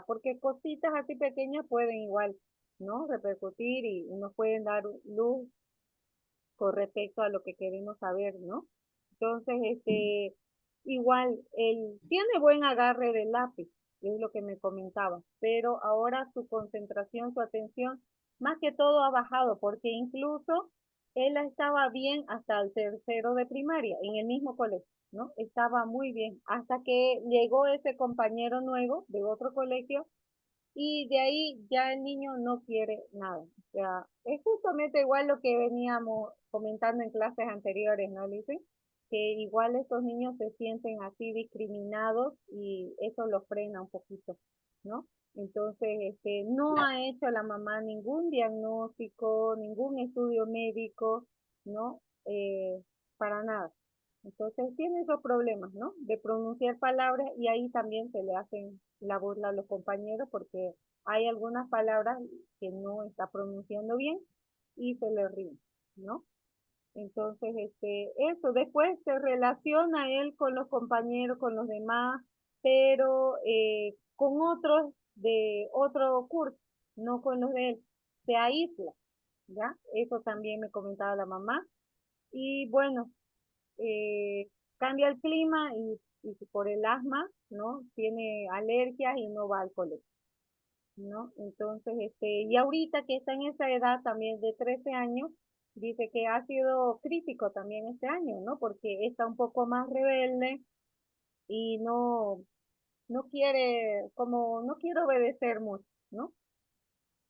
Porque cositas así pequeñas pueden igual, ¿no? Repercutir y nos pueden dar luz con respecto a lo que queremos saber, ¿no? Entonces, igual, él tiene buen agarre del lápiz, es lo que me comentaba, pero ahora su concentración, su atención, más que todo ha bajado, porque incluso él estaba bien hasta el tercero de primaria, en el mismo colegio, ¿no? Estaba muy bien, hasta que llegó ese compañero nuevo de otro colegio y de ahí ya el niño no quiere nada. O sea, es justamente igual lo que veníamos comentando en clases anteriores, ¿no, Lice? Que igual estos niños se sienten así discriminados y eso los frena un poquito, ¿no? Entonces, no ha hecho la mamá ningún diagnóstico, ningún estudio médico, ¿no? Para nada. Entonces tiene esos problemas, ¿no? De pronunciar palabras y ahí también se le hacen la burla a los compañeros porque hay algunas palabras que no está pronunciando bien y se le ríen, ¿no? Entonces, eso, después se relaciona él con los compañeros, con los demás, pero con otros de otro curso, no con los de él. Se aísla, ¿ya? Eso también me comentaba la mamá. Y bueno, eh, cambia el clima y por el asma, ¿no? Tiene alergias y no va al colegio, ¿no? Entonces, y ahorita que está en esa edad también de 13 años, dice que ha sido crítico también este año, ¿no? Porque está un poco más rebelde y no quiere, como no quiere obedecer mucho, ¿no?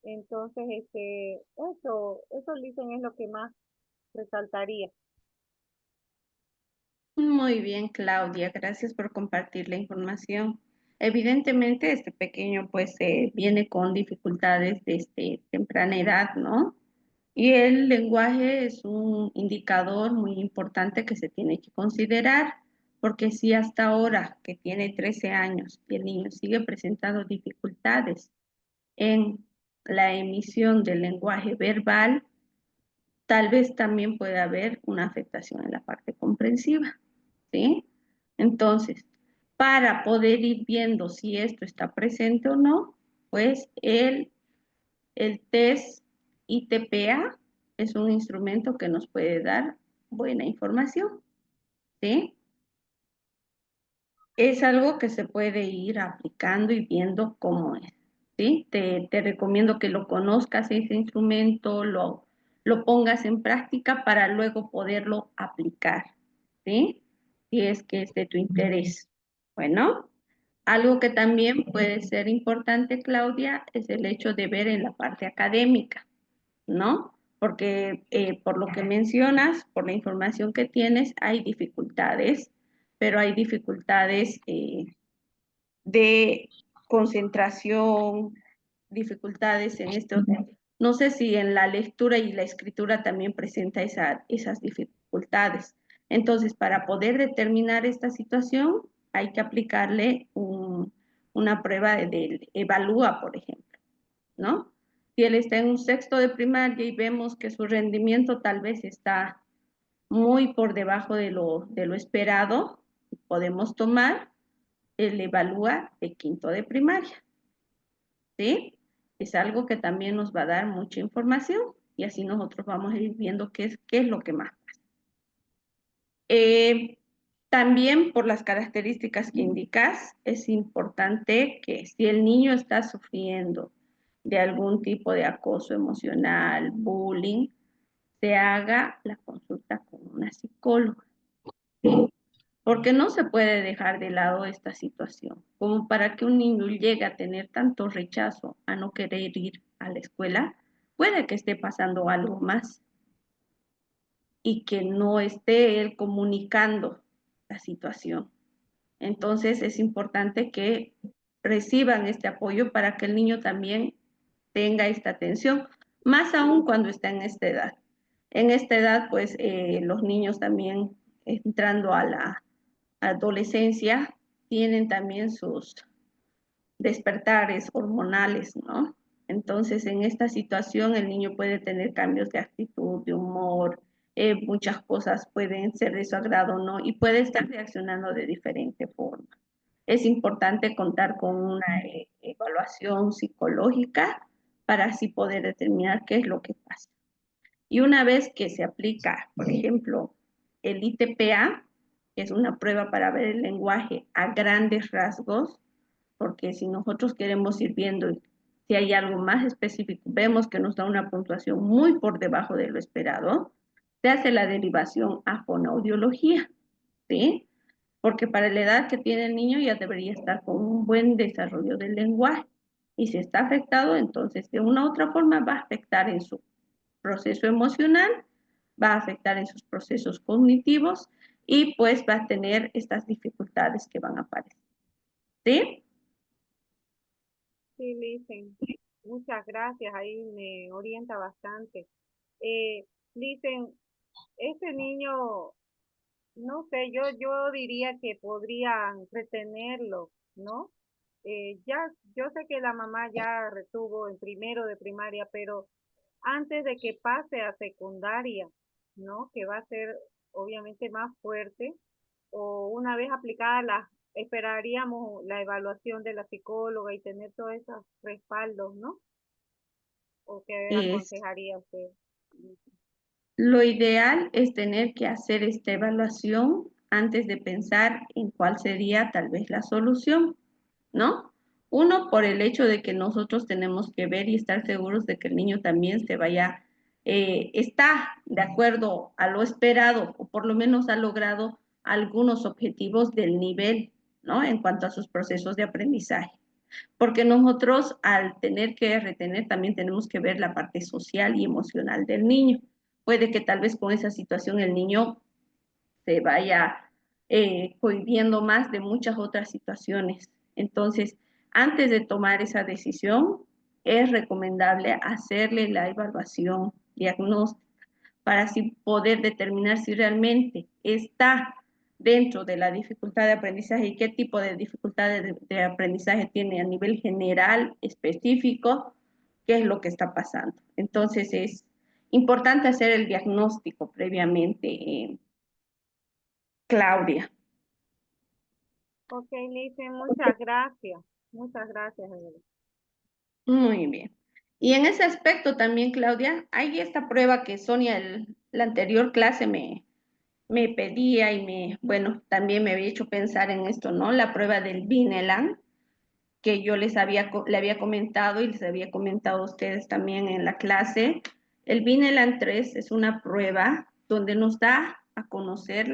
Entonces, eso dicen es lo que más resaltaría. Muy bien, Claudia, gracias por compartir la información. Evidentemente, este pequeño pues viene con dificultades desde temprana edad, ¿no? Y el lenguaje es un indicador muy importante que se tiene que considerar, porque si hasta ahora que tiene 13 años y el niño sigue presentando dificultades en la emisión del lenguaje verbal, tal vez también puede haber una afectación en la parte comprensiva, ¿sí? Entonces, para poder ir viendo si esto está presente o no, pues el test ITPA es un instrumento que nos puede dar buena información, ¿sí? Es algo que se puede ir aplicando y viendo cómo es, ¿sí? Te recomiendo que lo conozcas ese instrumento, lo pongas en práctica para luego poderlo aplicar, ¿sí? Si es que es de tu interés. Bueno, algo que también puede ser importante, Claudia, es el hecho de ver en la parte académica, ¿no? Porque por lo que mencionas, por la información que tienes, hay dificultades, pero hay dificultades de concentración, dificultades en esto. No sé si en la lectura y la escritura también presenta esas dificultades. Entonces, para poder determinar esta situación, hay que aplicarle una prueba del evalúa, por ejemplo, ¿no? Si él está en un sexto de primaria y vemos que su rendimiento tal vez está muy por debajo de lo esperado, podemos tomar el evalúa de quinto de primaria, ¿sí? Es algo que también nos va a dar mucha información y así nosotros vamos a ir viendo qué es lo que más pasa. También por las características que indicas, es importante que si el niño está sufriendo de algún tipo de acoso emocional, bullying, se haga la consulta con una psicóloga, ¿sí? Porque no se puede dejar de lado esta situación, como para que un niño llegue a tener tanto rechazo a no querer ir a la escuela, puede que esté pasando algo más y que no esté él comunicando la situación. Entonces es importante que reciban este apoyo para que el niño también tenga esta atención, más aún cuando está en esta edad. En esta edad, pues los niños también entrando a la adolescencia tienen también sus despertares hormonales, ¿no? Entonces, en esta situación el niño puede tener cambios de actitud, de humor, muchas cosas pueden ser de su agrado, ¿no? Y puede estar reaccionando de diferente forma. Es importante contar con una evaluación psicológica para así poder determinar qué es lo que pasa. Y una vez que se aplica, por ejemplo, el ITPA, que es una prueba para ver el lenguaje a grandes rasgos, porque si nosotros queremos ir viendo si hay algo más específico, vemos que nos da una puntuación muy por debajo de lo esperado, se hace la derivación a fonoaudiología, ¿sí? Porque para la edad que tiene el niño ya debería estar con un buen desarrollo del lenguaje. Y si está afectado, entonces de una u otra forma va a afectar en su proceso emocional, va a afectar en sus procesos cognitivos y pues va a tener estas dificultades que van a aparecer. ¿Sí? Sí, Licen, muchas gracias, ahí me orienta bastante. Licen, este niño, no sé, yo diría que podrían retenerlo, ¿no? Ya, yo sé que la mamá ya retuvo en primero de primaria, pero antes de que pase a secundaria, ¿no? Que va a ser obviamente más fuerte, o una vez aplicada esperaríamos la evaluación de la psicóloga y tener todos esos respaldos, ¿no? ¿O qué Es, aconsejaría usted? lo ideal es tener que hacer esta evaluación antes de pensar en cuál sería tal vez la solución, ¿no? Uno, por el hecho de que nosotros tenemos que ver y estar seguros de que el niño también se vaya, está de acuerdo a lo esperado o por lo menos ha logrado algunos objetivos del nivel, ¿no? En cuanto a sus procesos de aprendizaje. Porque nosotros al tener que retener también tenemos que ver la parte social y emocional del niño. Puede que tal vez con esa situación el niño se vaya cohibiendo más de muchas otras situaciones. Entonces, antes de tomar esa decisión, es recomendable hacerle la evaluación diagnóstica para así poder determinar si realmente está dentro de la dificultad de aprendizaje y qué tipo de dificultad de aprendizaje tiene a nivel general, específico, qué es lo que está pasando. Entonces es importante hacer el diagnóstico previamente, Claudia. Ok, Licen, muchas gracias. Muchas gracias, Evelyn. Muy bien. Y en ese aspecto también, Claudia, hay esta prueba que Sonia la anterior clase me pedía y bueno, también me había hecho pensar en esto, ¿no? La prueba del Bineland, que yo le había comentado y les había comentado a ustedes también en la clase. El Bineland 3 es una prueba donde nos da a conocer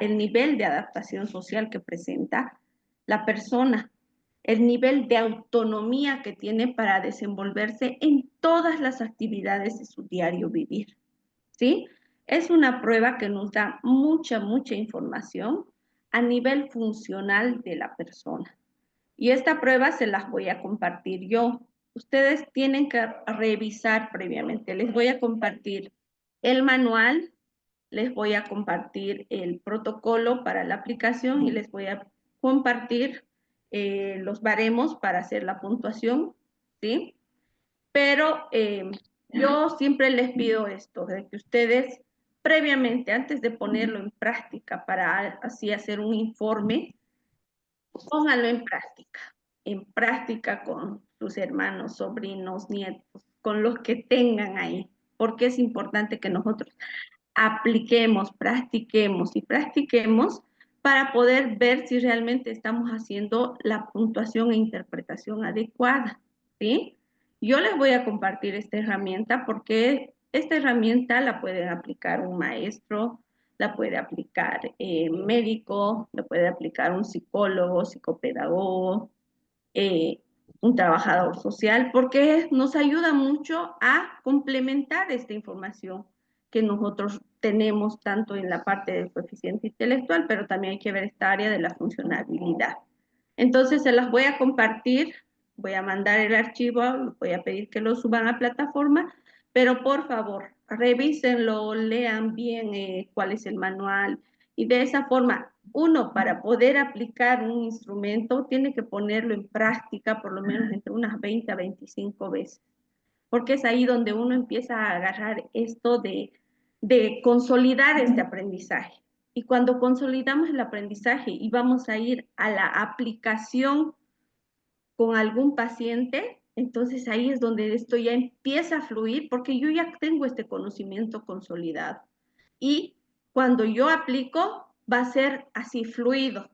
el nivel de adaptación social que presenta la persona, el nivel de autonomía que tiene para desenvolverse en todas las actividades de su diario vivir, ¿sí? Es una prueba que nos da mucha información a nivel funcional de la persona. Y esta prueba se las voy a compartir yo. Ustedes tienen que revisar previamente. Les voy a compartir el manual, les voy a compartir el protocolo para la aplicación y les voy a compartir los baremos para hacer la puntuación, ¿sí? Pero yo siempre les pido esto, de que ustedes previamente, antes de ponerlo en práctica para así hacer un informe, Póngalo en práctica con sus hermanos, sobrinos, nietos, con los que tengan ahí, porque es importante que nosotros apliquemos, practiquemos y practiquemos para poder ver si realmente estamos haciendo la puntuación e interpretación adecuada, ¿sí? Yo les voy a compartir esta herramienta porque esta herramienta la pueden aplicar un maestro, la puede aplicar médico, la puede aplicar un psicólogo, psicopedagogo, eh, un trabajador social, porque nos ayuda mucho a complementar esta información que nosotros tenemos tanto en la parte del coeficiente intelectual, pero también hay que ver esta área de la funcionabilidad. Entonces se las voy a compartir, voy a mandar el archivo, voy a pedir que lo suban a plataforma, pero por favor, revísenlo, lean bien cuál es el manual y de esa forma uno para poder aplicar un instrumento tiene que ponerlo en práctica por lo menos entre unas 20 a 25 veces, porque es ahí donde uno empieza a agarrar esto de consolidar este aprendizaje. Y cuando consolidamos el aprendizaje y vamos a ir a la aplicación con algún paciente, entonces ahí es donde esto ya empieza a fluir porque yo ya tengo este conocimiento consolidado. Y cuando yo aplico, va a ser así fluido.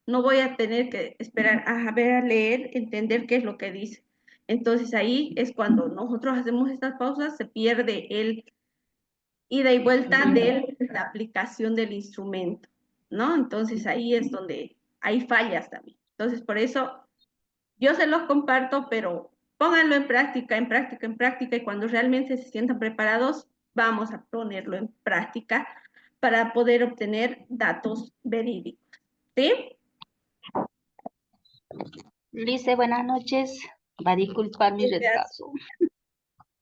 No voy a tener que esperar a ver, a leer, entender qué es lo que dice. Entonces ahí es cuando nosotros hacemos estas pausas, se pierde el ida y vuelta de la aplicación del instrumento, ¿no? Entonces ahí es donde hay fallas también. Entonces por eso yo se los comparto, pero pónganlo en práctica, en práctica, en práctica, y cuando realmente se sientan preparados, vamos a ponerlo en práctica para poder obtener datos verídicos. ¿Sí? Lice, buenas noches. Va a disculpar mi retraso.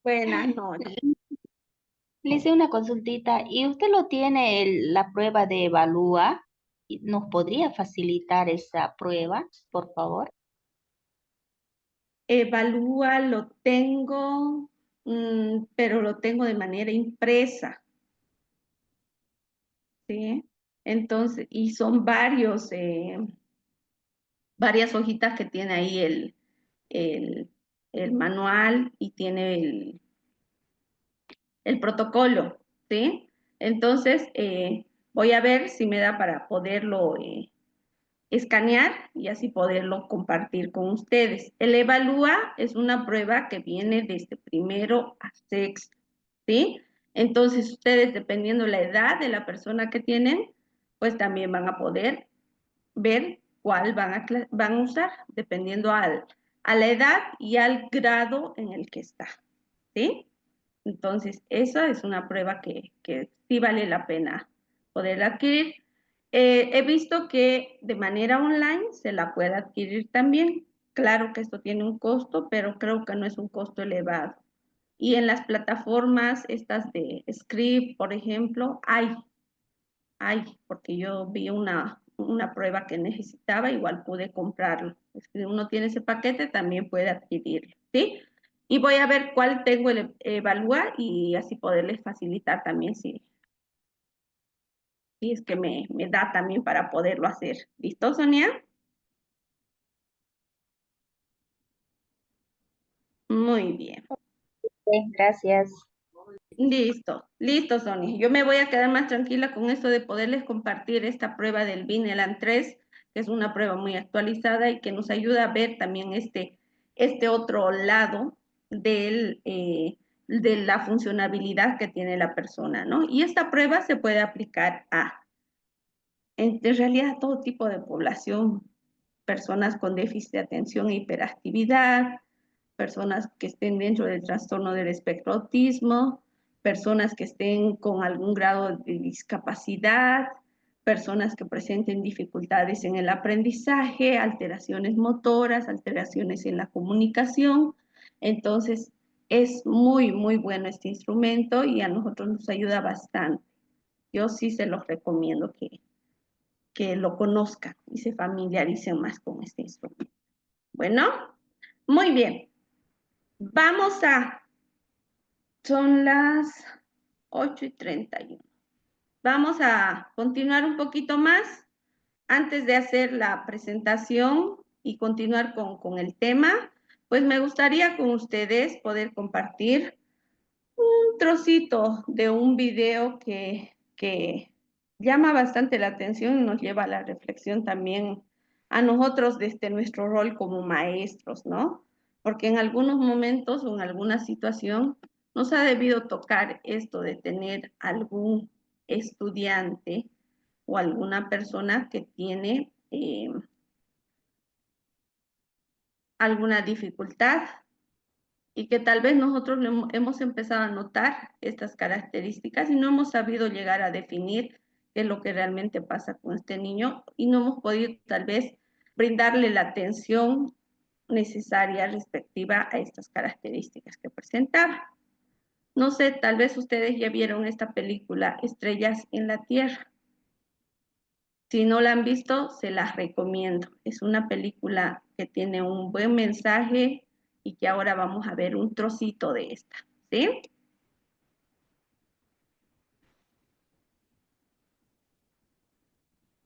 Buenas noches. Lice, una consultita. ¿Y usted lo tiene la prueba de Evalúa? ¿Nos podría facilitar esa prueba, por favor? Evalúa, lo tengo, pero lo tengo de manera impresa. ¿Sí? Entonces, y son varias hojitas que tiene ahí el manual y tiene el protocolo, ¿sí? Entonces, voy a ver si me da para poderlo escanear y así poderlo compartir con ustedes. El Evalúa es una prueba que viene desde primero a sexto, ¿sí? Entonces, ustedes, dependiendo la edad de la persona que tienen, pues también van a poder ver cuál van a usar, dependiendo a la edad y al grado en el que está, ¿sí? Entonces, esa es una prueba que sí vale la pena poder adquirir. He visto que de manera online se la puede adquirir también. Claro que esto tiene un costo, pero creo que no es un costo elevado. Y en las plataformas estas de Script, por ejemplo, porque yo vi una prueba que necesitaba, igual pude comprarlo. Si uno tiene ese paquete, también puede adquirirlo, ¿sí? Y voy a ver cuál tengo el evaluar y así poderles facilitar también si es que me da también para poderlo hacer. ¿Listo, Sonia? Muy bien. Sí, gracias. Listo, listo, Sonia. Yo me voy a quedar más tranquila con esto de poderles compartir esta prueba del Vineland 3, que es una prueba muy actualizada y que nos ayuda a ver también este otro lado de la funcionabilidad que tiene la persona, ¿no? Y esta prueba se puede aplicar en realidad a todo tipo de población, personas con déficit de atención e hiperactividad, personas que estén dentro del trastorno del espectro autismo, personas que estén con algún grado de discapacidad, personas que presenten dificultades en el aprendizaje, alteraciones motoras, alteraciones en la comunicación. Entonces, es muy, muy bueno este instrumento y a nosotros nos ayuda bastante. Yo sí se los recomiendo que lo conozcan y se familiaricen más con este instrumento. Bueno, muy bien. Son las 8:31. Vamos a continuar un poquito más antes de hacer la presentación y continuar con el tema, pues me gustaría con ustedes poder compartir un trocito de un video que llama bastante la atención y nos lleva a la reflexión también a nosotros desde nuestro rol como maestros, ¿no? Porque en algunos momentos o en alguna situación nos ha debido tocar esto de tener algún estudiante o alguna persona que tiene alguna dificultad y que tal vez nosotros hemos empezado a notar estas características y no hemos sabido llegar a definir qué es lo que realmente pasa con este niño y no hemos podido tal vez brindarle la atención necesaria respectiva a estas características que presentaba. No sé, tal vez ustedes ya vieron esta película Estrellas en la Tierra. Si no la han visto, se las recomiendo. Es una película que tiene un buen mensaje y que ahora vamos a ver un trocito de esta, ¿sí?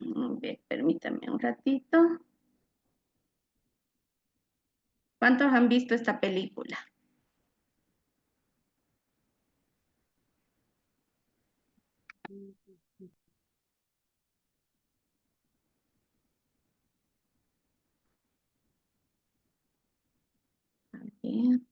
Bien, permítanme un ratito. ¿Cuántos han visto esta película? Bien.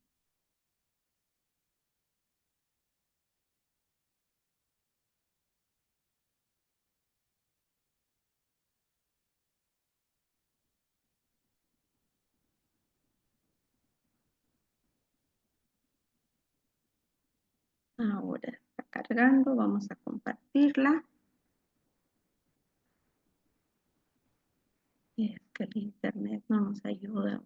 Ahora está cargando, vamos a compartirla. Es que el internet no nos ayuda.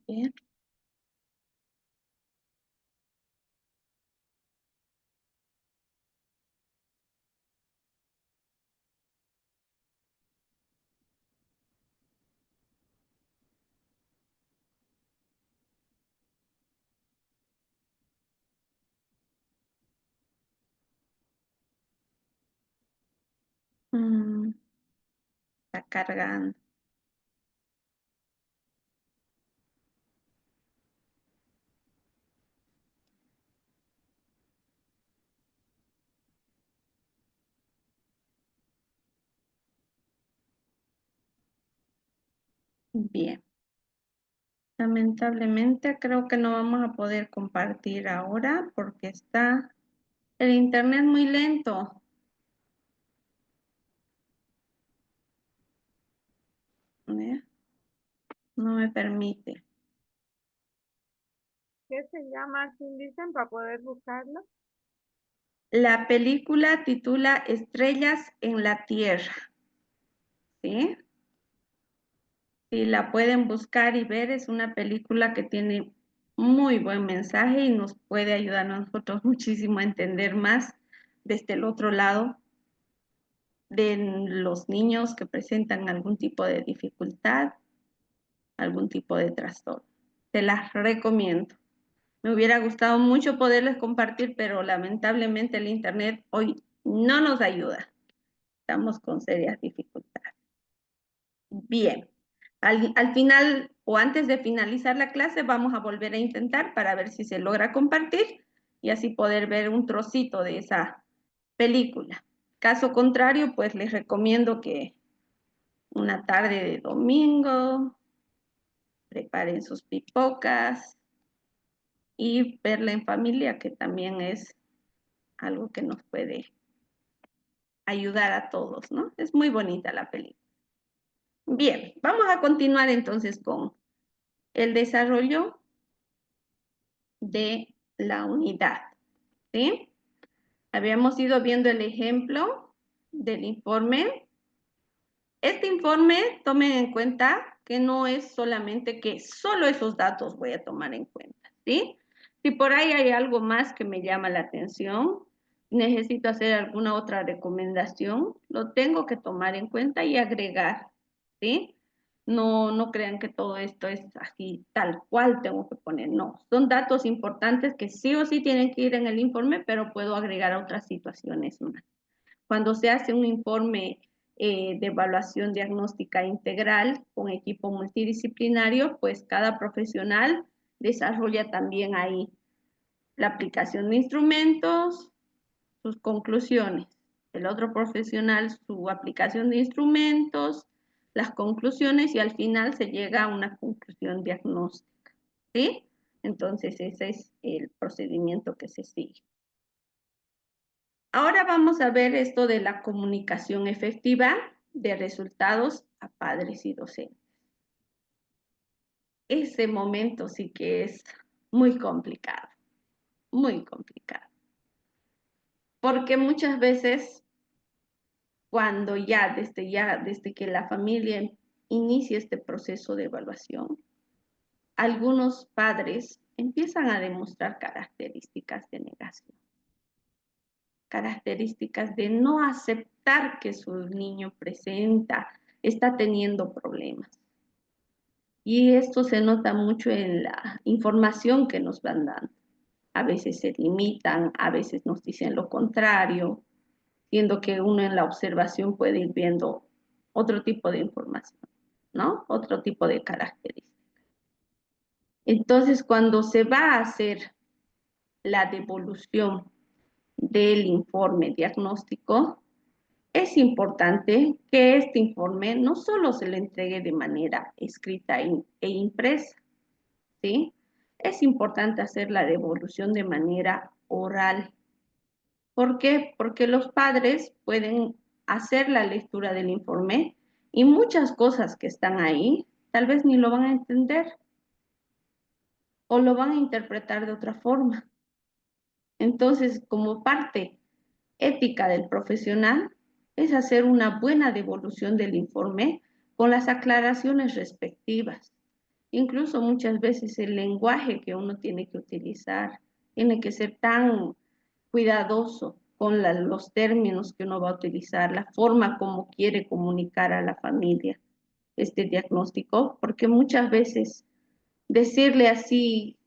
Bien. Mm, está cargando. Bien. Lamentablemente creo que no vamos a poder compartir ahora porque está el internet muy lento. ¿Eh? No me permite. ¿Qué se llama, así dicen, para poder buscarlo? La película titula Estrellas en la Tierra. ¿Sí? Si la pueden buscar y ver, es una película que tiene muy buen mensaje y nos puede ayudar a nosotros muchísimo a entender más desde el otro lado de los niños que presentan algún tipo de dificultad, algún tipo de trastorno. Te las recomiendo. Me hubiera gustado mucho poderles compartir, pero lamentablemente el internet hoy no nos ayuda. Estamos con serias dificultades. Bien, al final o antes de finalizar la clase vamos a volver a intentar para ver si se logra compartir y así poder ver un trocito de esa película. Caso contrario, pues les recomiendo que una tarde de domingo preparen sus pipocas y verla en familia, que también es algo que nos puede ayudar a todos, ¿no? Es muy bonita la película. Bien, vamos a continuar entonces con el desarrollo de la unidad, ¿sí? Habíamos ido viendo el ejemplo del informe. Este informe, tomen en cuenta que no es solamente que solo esos datos voy a tomar en cuenta, ¿sí? Si por ahí hay algo más que me llama la atención, necesito hacer alguna otra recomendación, lo tengo que tomar en cuenta y agregar, ¿sí? No, no crean que todo esto es así, tal cual tengo que poner, no. Son datos importantes que sí o sí tienen que ir en el informe, pero puedo agregar otras situaciones más. Cuando se hace un informe de evaluación diagnóstica integral con equipo multidisciplinario, pues cada profesional desarrolla también ahí la aplicación de instrumentos, sus conclusiones. El otro profesional, su aplicación de instrumentos, las conclusiones y al final se llega a una conclusión diagnóstica. ¿Sí? Entonces ese es el procedimiento que se sigue. Ahora vamos a ver esto de la comunicación efectiva de resultados a padres y docentes. Ese momento sí que es muy complicado, porque muchas veces cuando desde que la familia inicia este proceso de evaluación, algunos padres empiezan a demostrar características de negación, características de no aceptar que su niño está teniendo problemas. Y esto se nota mucho en la información que nos van dando. A veces se limitan, a veces nos dicen lo contrario, siendo que uno en la observación puede ir viendo otro tipo de información, ¿no? Otro tipo de características. Entonces, cuando se va a hacer la devolución del informe diagnóstico, es importante que este informe no solo se le entregue de manera escrita e impresa, ¿sí? Es importante hacer la devolución de manera oral. ¿Por qué? Porque los padres pueden hacer la lectura del informe y muchas cosas que están ahí tal vez ni lo van a entender o lo van a interpretar de otra forma. Entonces, como parte ética del profesional, es hacer una buena devolución del informe con las aclaraciones respectivas. Incluso muchas veces el lenguaje que uno tiene que utilizar tiene que ser tan cuidadoso con los términos que uno va a utilizar, la forma como quiere comunicar a la familia este diagnóstico, porque muchas veces decirle así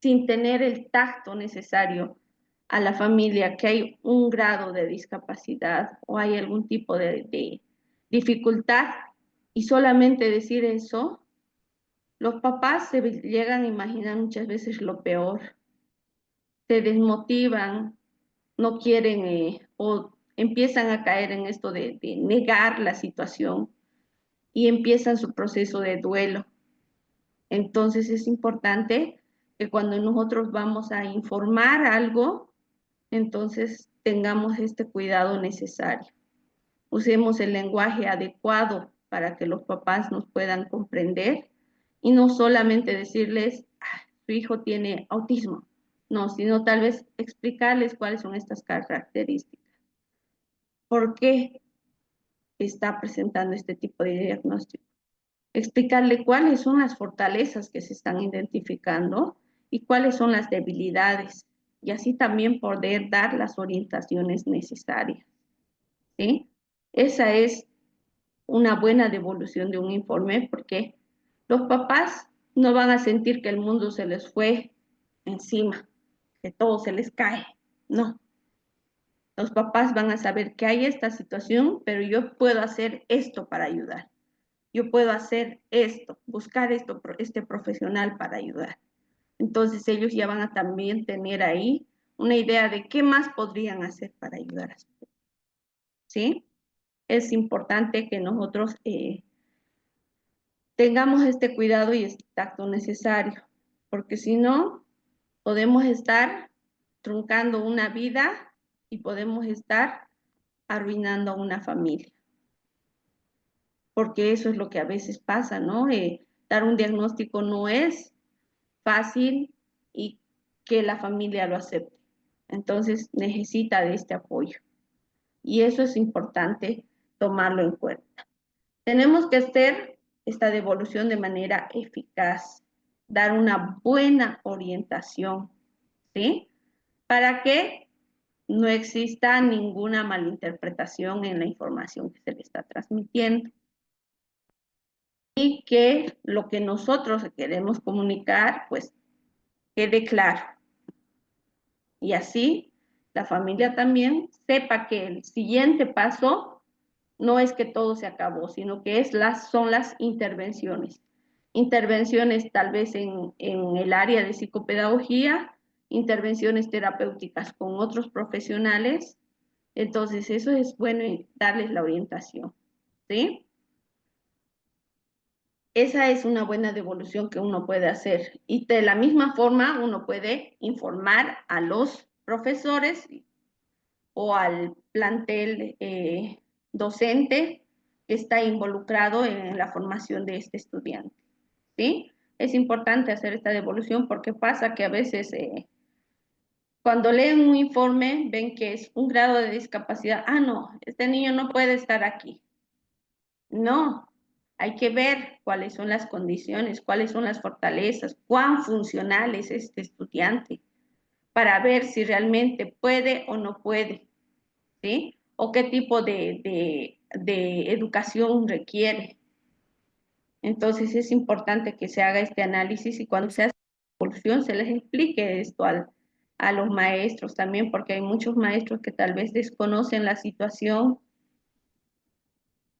sin tener el tacto necesario a la familia que hay un grado de discapacidad o hay algún tipo de dificultad y solamente decir eso, los papás se llegan a imaginar muchas veces lo peor, se desmotivan, no quieren o empiezan a caer en esto de negar la situación y empiezan su proceso de duelo. Entonces es importante que cuando nosotros vamos a informar algo, entonces tengamos este cuidado necesario. Usemos el lenguaje adecuado para que los papás nos puedan comprender y no solamente decirles, ah, su hijo tiene autismo, no, sino tal vez explicarles cuáles son estas características. ¿Por qué está presentando este tipo de diagnóstico? Explicarle cuáles son las fortalezas que se están identificando y cuáles son las debilidades, y así también poder dar las orientaciones necesarias, ¿sí? Esa es una buena devolución de un informe porque los papás no van a sentir que el mundo se les fue encima, que todo se les cae, no. Los papás van a saber que hay esta situación, pero yo puedo hacer esto para ayudar. Yo puedo hacer esto, buscar este profesional para ayudar. Entonces ellos ya van a también tener ahí una idea de qué más podrían hacer para ayudar a su hijo, ¿sí? Es importante que nosotros tengamos este cuidado y este tacto necesario, porque si no, podemos estar truncando una vida y podemos estar arruinando a una familia, porque eso es lo que a veces pasa, ¿no? Dar un diagnóstico no es fácil y que la familia lo acepte. Entonces necesita de este apoyo y eso es importante tomarlo en cuenta. Tenemos que hacer esta devolución de manera eficaz, dar una buena orientación, ¿sí? para que no exista ninguna malinterpretación en la información que se le está transmitiendo. Y que lo que nosotros queremos comunicar, pues, quede claro. Y así la familia también sepa que el siguiente paso no es que todo se acabó, sino que son las intervenciones. Intervenciones tal vez en el área de psicopedagogía, intervenciones terapéuticas con otros profesionales. Entonces, eso es bueno darles la orientación, ¿sí? Esa es una buena devolución que uno puede hacer. Y de la misma forma, uno puede informar a los profesores o al plantel docente que está involucrado en la formación de este estudiante, ¿sí? Es importante hacer esta devolución porque pasa que a veces cuando leen un informe ven que es un grado de discapacidad. Ah, no, este niño no puede estar aquí. No, hay que ver cuáles son las condiciones, cuáles son las fortalezas, cuán funcional es este estudiante para ver si realmente puede o no puede, ¿sí? O qué tipo de educación requiere. Entonces es importante que se haga este análisis y cuando se hace la evolución se les explique esto a los maestros también, porque hay muchos maestros que tal vez desconocen la situación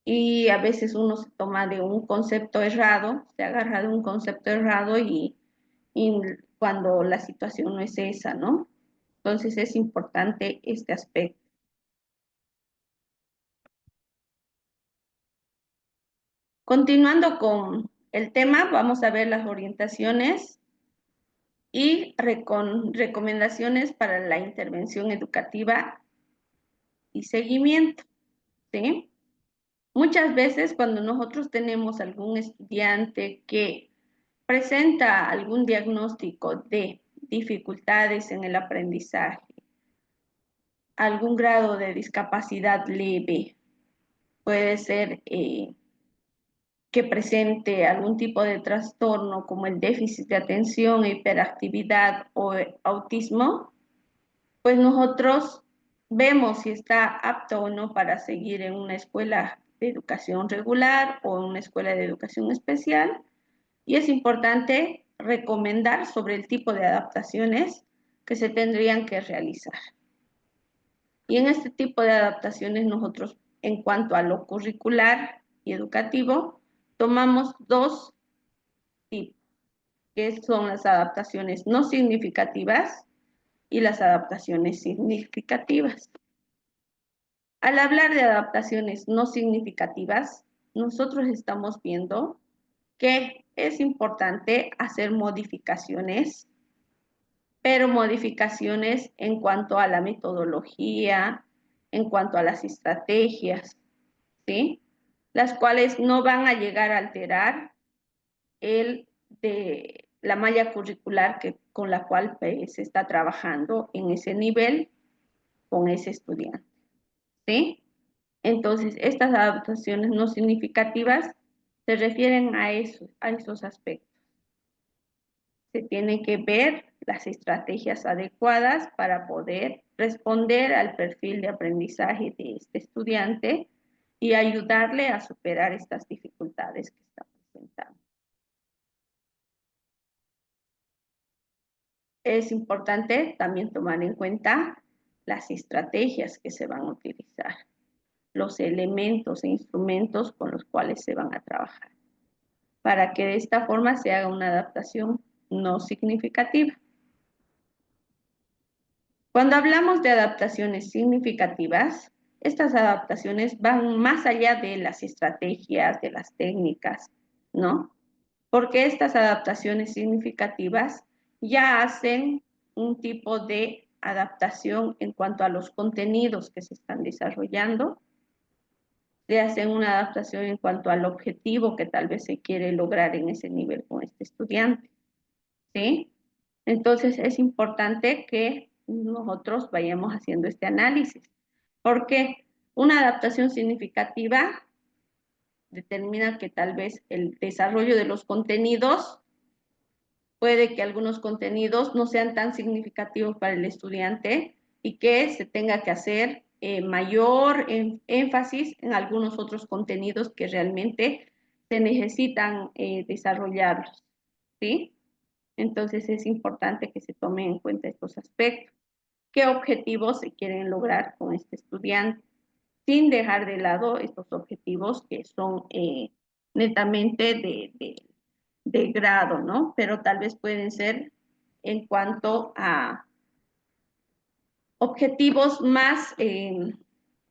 y a veces uno se toma de un concepto errado, se agarra de un concepto errado y cuando la situación no es esa, ¿no? Entonces es importante este aspecto. Continuando con el tema, vamos a ver las orientaciones y recomendaciones para la intervención educativa y seguimiento, ¿sí? Muchas veces cuando nosotros tenemos algún estudiante que presenta algún diagnóstico de dificultades en el aprendizaje, algún grado de discapacidad leve, puede ser que presente algún tipo de trastorno como el déficit de atención, hiperactividad o autismo, pues nosotros vemos si está apto o no para seguir en una escuela de educación regular o en una escuela de educación especial. Y es importante recomendar sobre el tipo de adaptaciones que se tendrían que realizar. Y en este tipo de adaptaciones nosotros, en cuanto a lo curricular y educativo, tomamos dos tipos, que son las adaptaciones no significativas y las adaptaciones significativas. Al hablar de adaptaciones no significativas, nosotros estamos viendo que es importante hacer modificaciones, pero modificaciones en cuanto a la metodología, en cuanto a las estrategias, ¿sí? Las cuales no van a llegar a alterar la malla curricular con la cual se está trabajando en ese nivel con ese estudiante, ¿sí? Entonces, estas adaptaciones no significativas se refieren a esos aspectos. Se tienen que ver las estrategias adecuadas para poder responder al perfil de aprendizaje de este estudiante y ayudarle a superar estas dificultades que está presentando. Es importante también tomar en cuenta las estrategias que se van a utilizar, los elementos e instrumentos con los cuales se van a trabajar, para que de esta forma se haga una adaptación no significativa. Cuando hablamos de adaptaciones significativas, estas adaptaciones van más allá de las estrategias, de las técnicas, ¿no? Porque estas adaptaciones significativas ya hacen un tipo de adaptación en cuanto a los contenidos que se están desarrollando, se hacen una adaptación en cuanto al objetivo que tal vez se quiere lograr en ese nivel con este estudiante, ¿sí? Entonces es importante que nosotros vayamos haciendo este análisis, porque una adaptación significativa determina que tal vez el desarrollo de los contenidos puede que algunos contenidos no sean tan significativos para el estudiante y que se tenga que hacer mayor énfasis en algunos otros contenidos que realmente se necesitan desarrollarlos, ¿sí? Entonces es importante que se tomen en cuenta estos aspectos. ¿Qué objetivos se quieren lograr con este estudiante? Sin dejar de lado estos objetivos que son netamente de grado, ¿no? Pero tal vez pueden ser en cuanto a objetivos más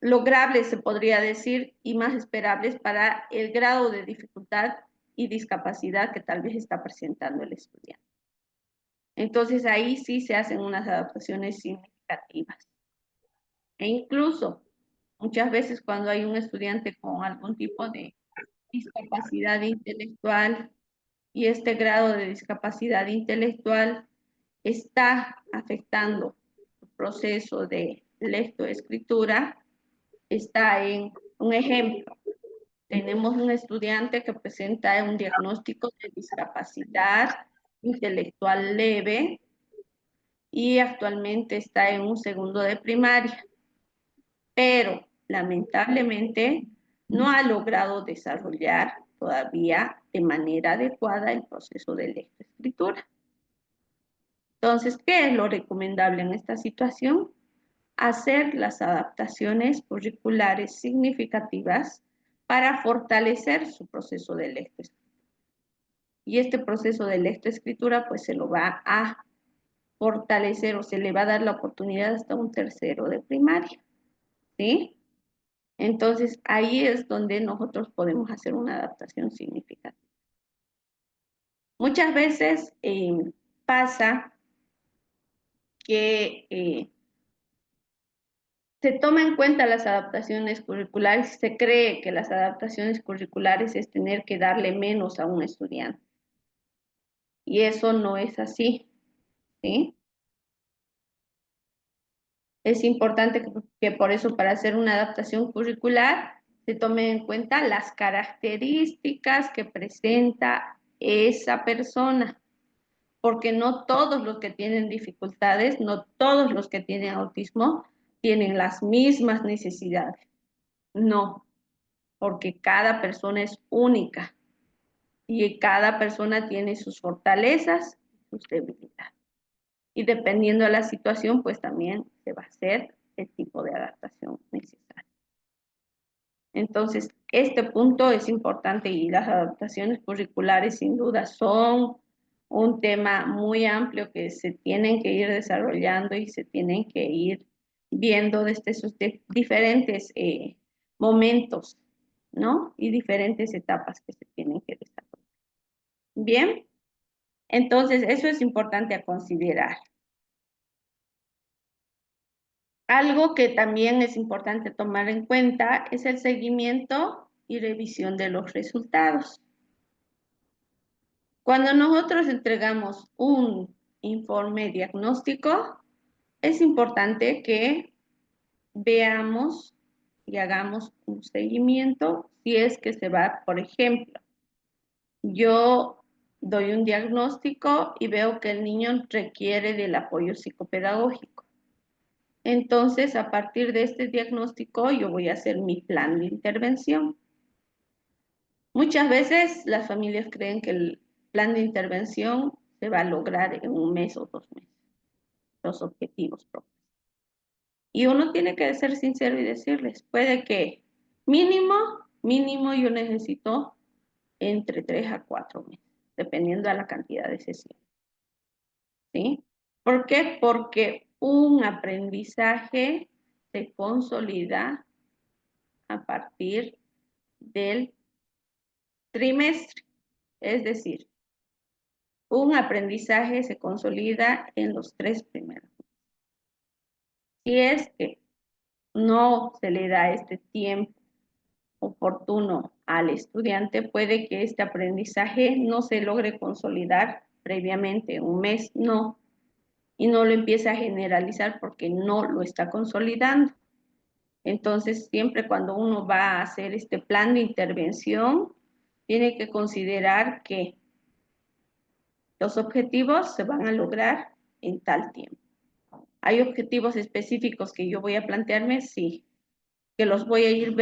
logrables, se podría decir, y más esperables para el grado de dificultad y discapacidad que tal vez está presentando el estudiante. Entonces ahí sí se hacen unas adaptaciones significativas. E incluso muchas veces cuando hay un estudiante con algún tipo de discapacidad intelectual y este grado de discapacidad intelectual está afectando el proceso de lectoescritura, está en un ejemplo. Tenemos un estudiante que presenta un diagnóstico de discapacidad intelectual leve y actualmente está en un segundo de primaria, pero lamentablemente no ha logrado desarrollar todavía de manera adecuada el proceso de lectoescritura. Entonces, ¿qué es lo recomendable en esta situación? Hacer las adaptaciones curriculares significativas para fortalecer su proceso de lectoescritura. Y este proceso de lectoescritura pues se lo va a fortalecer o se le va a dar la oportunidad hasta un tercero de primaria, ¿sí? Entonces ahí es donde nosotros podemos hacer una adaptación significativa. Muchas veces pasa que se toma en cuenta las adaptaciones curriculares, se cree que las adaptaciones curriculares es tener que darle menos a un estudiante. Y eso no es así, ¿sí? Es importante que por eso para hacer una adaptación curricular se tomen en cuenta las características que presenta esa persona, porque no todos los que tienen dificultades, no todos los que tienen autismo tienen las mismas necesidades. No, porque cada persona es única y cada persona tiene sus fortalezas y sus debilidades. Y dependiendo de la situación, pues también se va a hacer el tipo de adaptación necesaria. Entonces, este punto es importante y las adaptaciones curriculares sin duda son un tema muy amplio que se tienen que ir desarrollando y se tienen que ir viendo desde sus diferentes momentos, ¿no? Y diferentes etapas que se tienen que desarrollar. Bien, entonces eso es importante a considerar. Algo que también es importante tomar en cuenta es el seguimiento y revisión de los resultados. Cuando nosotros entregamos un informe diagnóstico, es importante que veamos y hagamos un seguimiento si es que se va, por ejemplo, yo doy un diagnóstico y veo que el niño requiere del apoyo psicopedagógico. Entonces, a partir de este diagnóstico, yo voy a hacer mi plan de intervención. Muchas veces las familias creen que el plan de intervención se va a lograr en un mes o 2 meses, los objetivos propios. Y uno tiene que ser sincero y decirles, puede que mínimo yo necesito entre 3 a 4 meses, dependiendo de la cantidad de sesiones. ¿Sí? ¿Por qué? Porque un aprendizaje se consolida a partir del trimestre. Es decir, un aprendizaje se consolida en los 3 primeros. Si es que no se le da este tiempo oportuno al estudiante, puede que este aprendizaje no se logre consolidar previamente, un mes no, y no lo empiece a generalizar porque no lo está consolidando. Entonces, siempre cuando uno va a hacer este plan de intervención, tiene que considerar que los objetivos se van a lograr en tal tiempo. ¿Hay objetivos específicos que yo voy a plantearme? Sí, que los voy a ir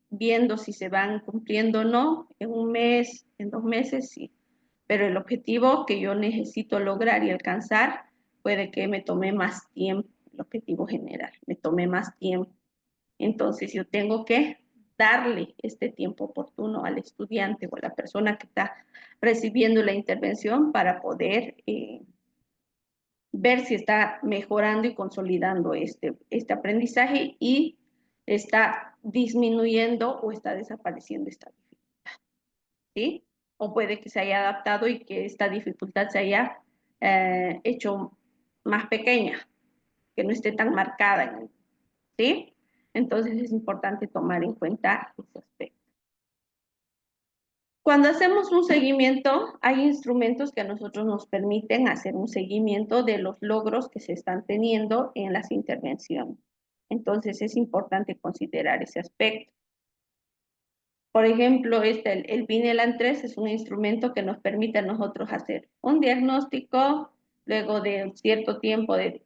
viendo si se van cumpliendo o no, en un mes, en 2 meses, sí. Pero el objetivo que yo necesito lograr y alcanzar puede que me tome más tiempo, el objetivo general, me tome más tiempo. Entonces yo tengo que darle este tiempo oportuno al estudiante o a la persona que está recibiendo la intervención para poder ver si está mejorando y consolidando este aprendizaje y está disminuyendo o está desapareciendo esta dificultad, ¿sí? O puede que se haya adaptado y que esta dificultad se haya hecho más pequeña, que no esté tan marcada, ¿sí? Entonces es importante tomar en cuenta ese aspecto. Cuando hacemos un seguimiento, hay instrumentos que a nosotros nos permiten hacer un seguimiento de los logros que se están teniendo en las intervenciones. Entonces es importante considerar ese aspecto. Por ejemplo, el Pinelan 3 es un instrumento que nos permite a nosotros hacer un diagnóstico, luego de cierto tiempo de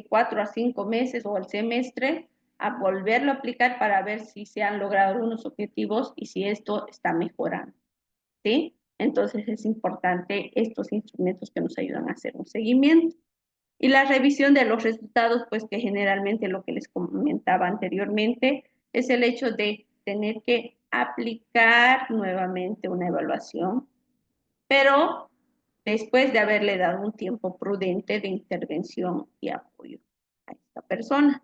4 a 5 meses o el semestre, a volverlo a aplicar para ver si se han logrado algunos objetivos y si esto está mejorando, ¿sí? Entonces es importante estos instrumentos que nos ayudan a hacer un seguimiento. Y la revisión de los resultados, pues que generalmente lo que les comentaba anteriormente es el hecho de tener que aplicar nuevamente una evaluación, pero después de haberle dado un tiempo prudente de intervención y apoyo a esta persona.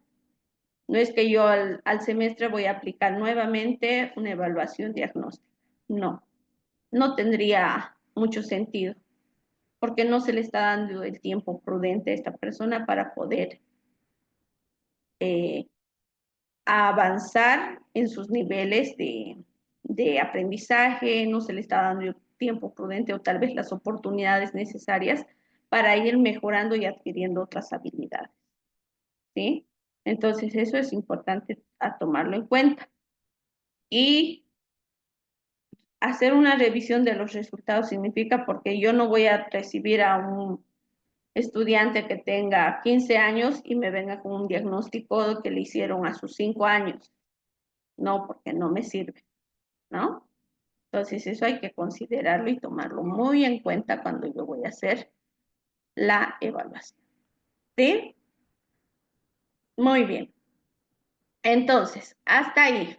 No es que yo al semestre voy a aplicar nuevamente una evaluación diagnóstica. No, no tendría mucho sentido, porque no se le está dando el tiempo prudente a esta persona para poder eh, avanzar en sus niveles de aprendizaje, no se le está dando el tiempo prudente o tal vez las oportunidades necesarias para ir mejorando y adquiriendo otras habilidades, ¿sí? Entonces eso es importante a tomarlo en cuenta. Y hacer una revisión de los resultados significa porque yo no voy a recibir a un estudiante que tenga 15 años y me venga con un diagnóstico que le hicieron a sus 5 años. No, porque no me sirve, ¿no? Entonces eso hay que considerarlo y tomarlo muy en cuenta cuando yo voy a hacer la evaluación. ¿Sí? Muy bien. Entonces, hasta ahí.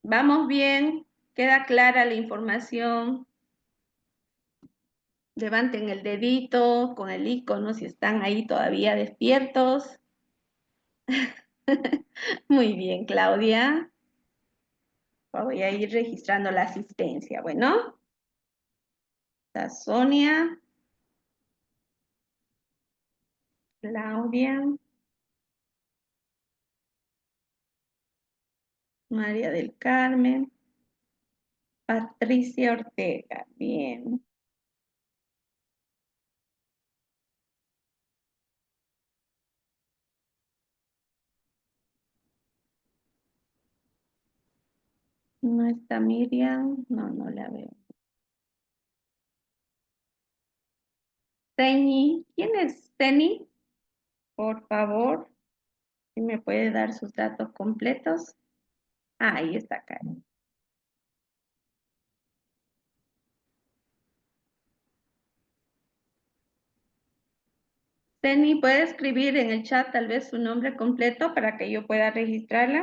¿Vamos bien? ¿Queda clara la información? Levanten el dedito con el icono si están ahí todavía despiertos. Muy bien, Claudia. Voy a ir registrando la asistencia. Bueno, está Sonia, Claudia, María del Carmen, Patricia Ortega. Bien. No está Miriam. No, no la veo. Teni. ¿Quién es Teni? Por favor, si me puede dar sus datos completos. Ah, ahí está Karen. Teni, ¿puede escribir en el chat tal vez su nombre completo para que yo pueda registrarla?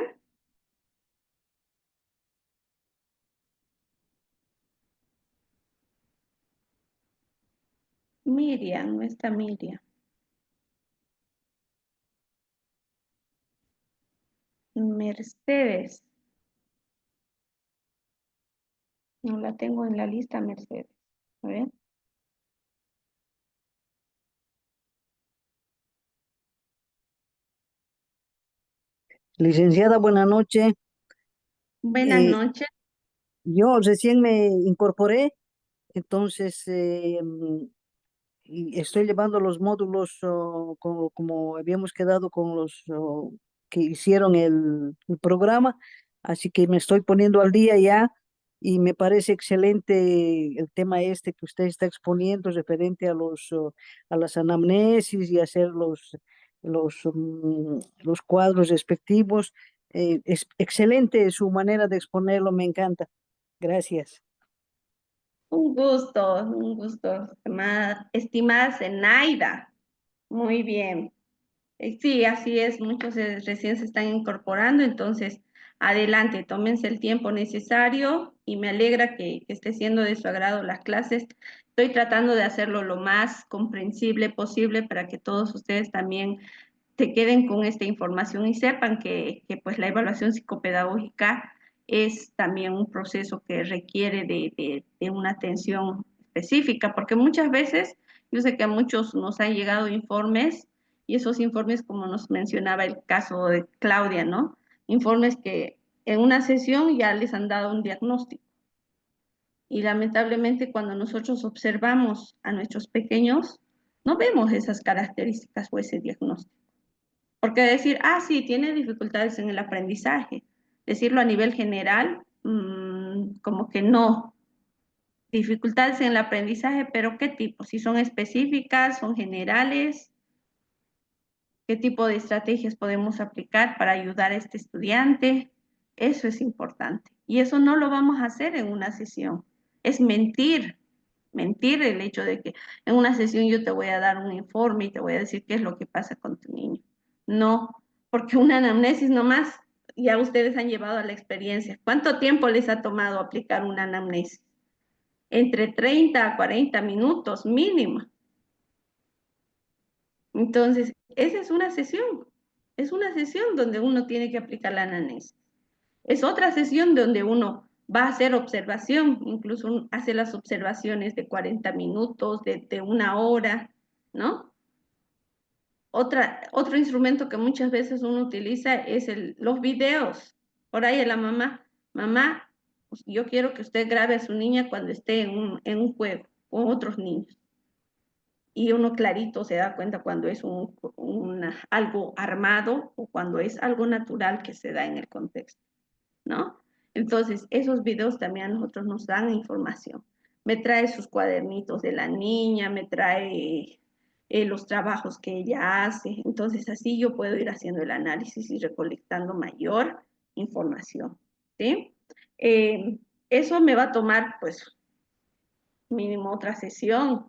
Miriam, no está Miriam. Mercedes. No la tengo en la lista, Mercedes. A ver. Licenciada, buenas noches. Buenas Eh, noches. yo recién me incorporé, entonces y estoy llevando los módulos como habíamos quedado con los que hicieron el programa, así que me estoy poniendo al día ya y me parece excelente el tema este que usted está exponiendo referente a a las anamnesis y hacer los cuadros respectivos. Es excelente su manera de exponerlo, me encanta. Gracias. Un gusto, estimada Zenaida. Muy bien. Sí, así es, muchos recién se están incorporando, entonces adelante, tómense el tiempo necesario y me alegra que esté siendo de su agrado las clases. Estoy tratando de hacerlo lo más comprensible posible para que todos ustedes también se queden con esta información y sepan que pues la evaluación psicopedagógica es también un proceso que requiere de una atención específica, porque muchas veces, yo sé que a muchos nos han llegado informes y esos informes, como nos mencionaba el caso de Claudia, ¿no? Informes que en una sesión ya les han dado un diagnóstico. Y lamentablemente cuando nosotros observamos a nuestros pequeños, no vemos esas características o ese diagnóstico. Porque decir, sí, tiene dificultades en el aprendizaje, decirlo a nivel general, como que no. Dificultades en el aprendizaje, pero ¿qué tipo? Si son específicas, son generales, ¿qué tipo de estrategias podemos aplicar para ayudar a este estudiante? Eso es importante. Y eso no lo vamos a hacer en una sesión. Es mentir, mentir el hecho de que en una sesión yo te voy a dar un informe y te voy a decir qué es lo que pasa con tu niño. No, porque una anamnesis nomás, ya ustedes han llevado a la experiencia. ¿Cuánto tiempo les ha tomado aplicar una anamnesis? Entre 30 a 40 minutos mínimo. Entonces, esa es una sesión donde uno tiene que aplicar la anamnesis. Es otra sesión donde uno va a hacer observación, incluso hace las observaciones de 40 minutos, de una hora, ¿no? Otro instrumento que muchas veces uno utiliza es los videos. Por ahí la mamá, pues, yo quiero que usted grabe a su niña cuando esté en un juego con otros niños. Y uno clarito se da cuenta cuando es algo armado o cuando es algo natural que se da en el contexto, ¿no? Entonces, esos videos también a nosotros nos dan información. Me trae sus cuadernitos de la niña, me trae los trabajos que ella hace. Entonces, así yo puedo ir haciendo el análisis y recolectando mayor información, ¿sí? Eso me va a tomar, pues, mínimo otra sesión.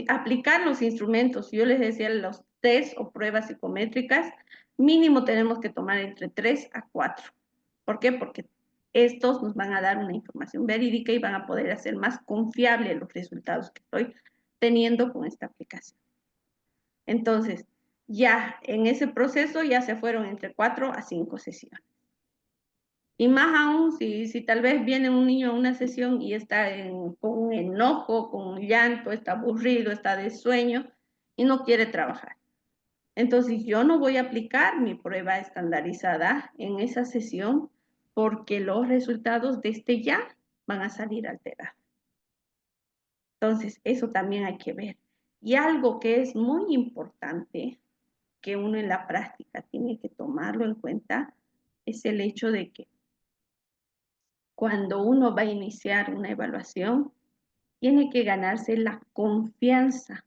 Aplicar los instrumentos, yo les decía, los test o pruebas psicométricas, mínimo tenemos que tomar entre 3 a 4. ¿Por qué? Porque estos nos van a dar una información verídica y van a poder hacer más confiable los resultados que estoy teniendo con esta aplicación. Entonces, ya en ese proceso ya se fueron entre 4 a 5 sesiones. Y más aún, si tal vez viene un niño a una sesión y está con un enojo, con un llanto, está aburrido, está de sueño y no quiere trabajar. Entonces yo no voy a aplicar mi prueba estandarizada en esa sesión porque los resultados de este ya van a salir alterados. Entonces eso también hay que ver. Y algo que es muy importante, que uno en la práctica tiene que tomarlo en cuenta, es el hecho de que cuando uno va a iniciar una evaluación, tiene que ganarse la confianza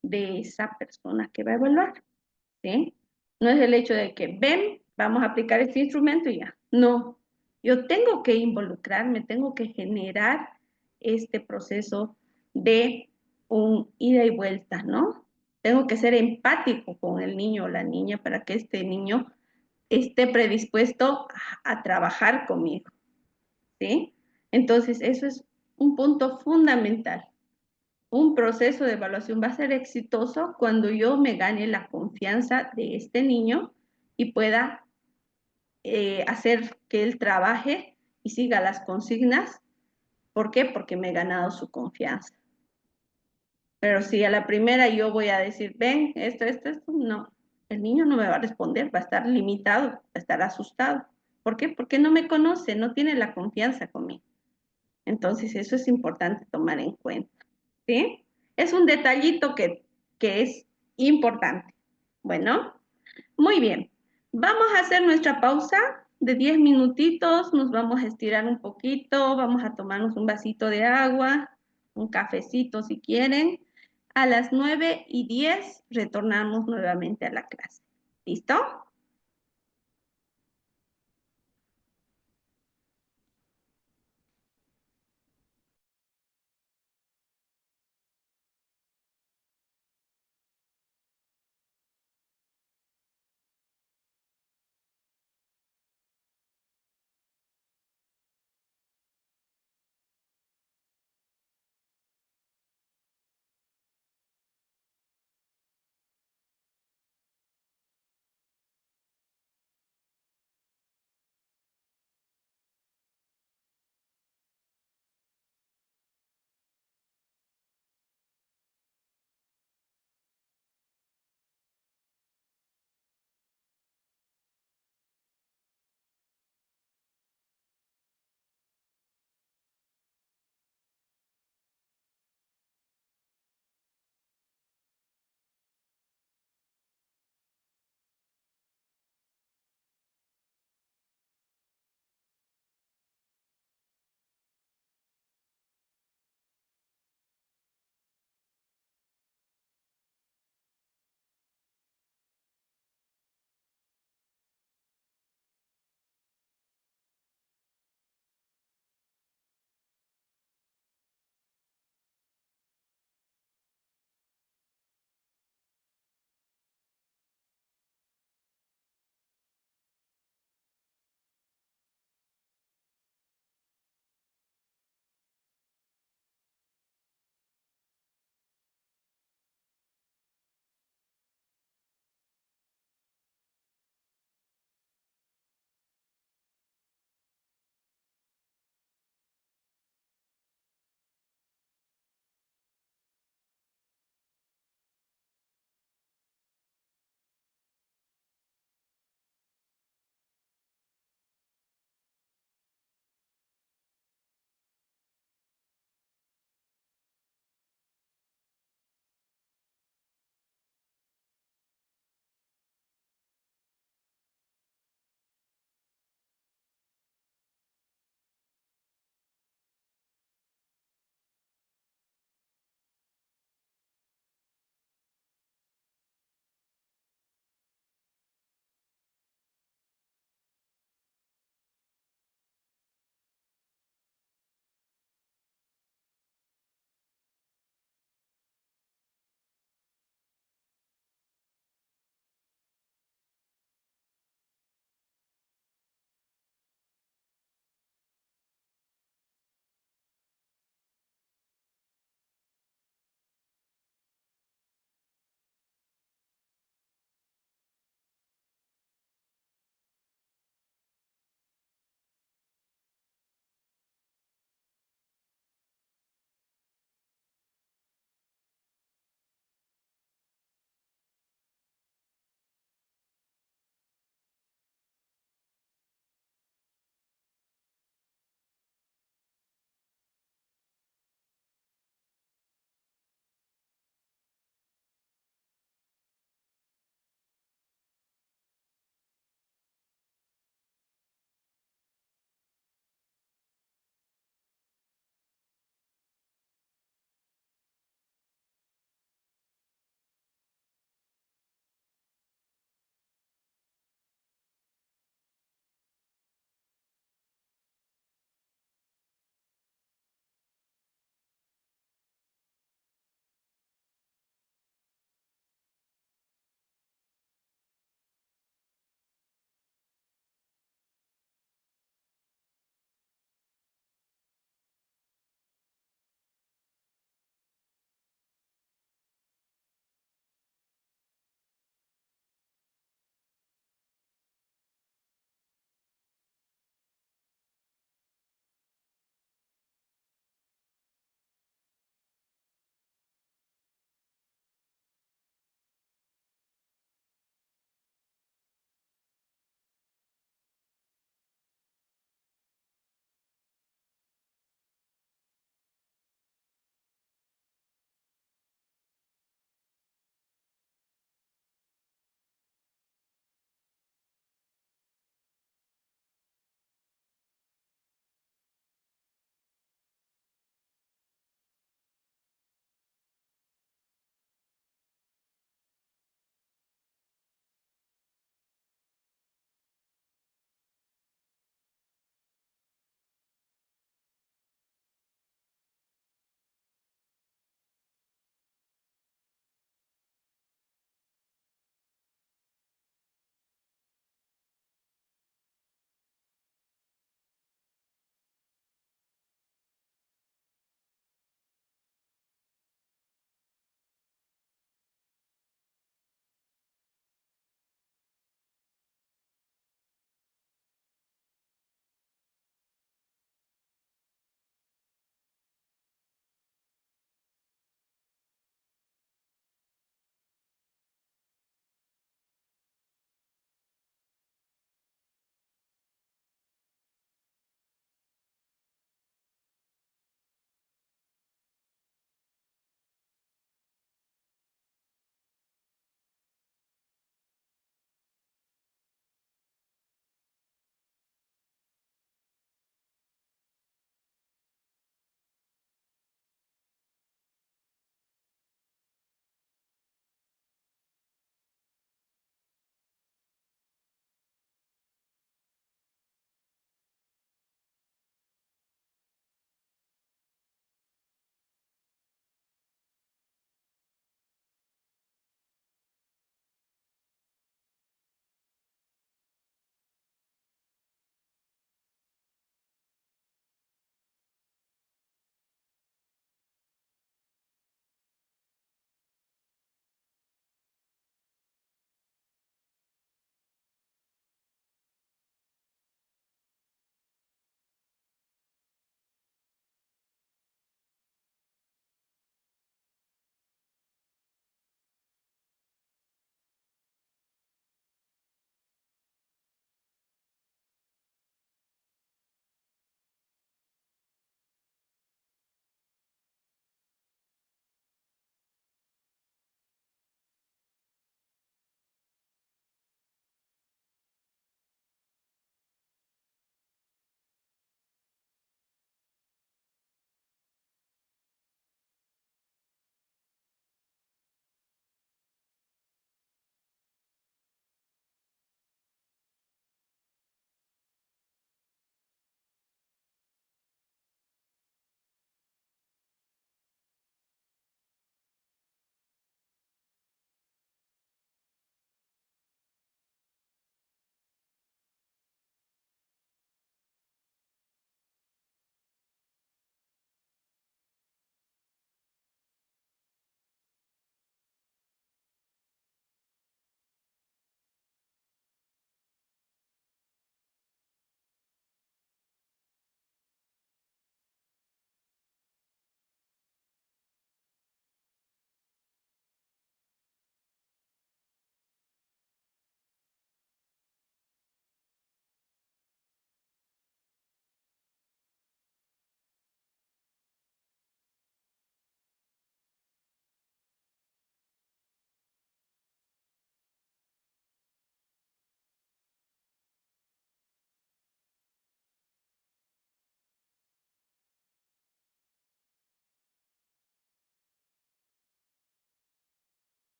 de esa persona que va a evaluar, ¿sí? No es el hecho de que, ven, vamos a aplicar este instrumento y ya. No, yo tengo que involucrarme, tengo que generar este proceso de un ida y vuelta, ¿no? Tengo que ser empático con el niño o la niña para que este niño esté predispuesto a trabajar conmigo, ¿sí? Entonces, eso es un punto fundamental. Un proceso de evaluación va a ser exitoso cuando yo me gane la confianza de este niño y pueda hacer que él trabaje y siga las consignas. ¿Por qué? Porque me he ganado su confianza. Pero si a la primera yo voy a decir, ven, esto, no, el niño no me va a responder, va a estar limitado, va a estar asustado. ¿Por qué? Porque no me conoce, no tiene la confianza conmigo. Entonces, eso es importante tomar en cuenta, ¿sí? Es un detallito que es importante. Bueno, muy bien. Vamos a hacer nuestra pausa de 10 minutitos, nos vamos a estirar un poquito, vamos a tomarnos un vasito de agua, un cafecito si quieren. A las 9:10 retornamos nuevamente a la clase. ¿Listo?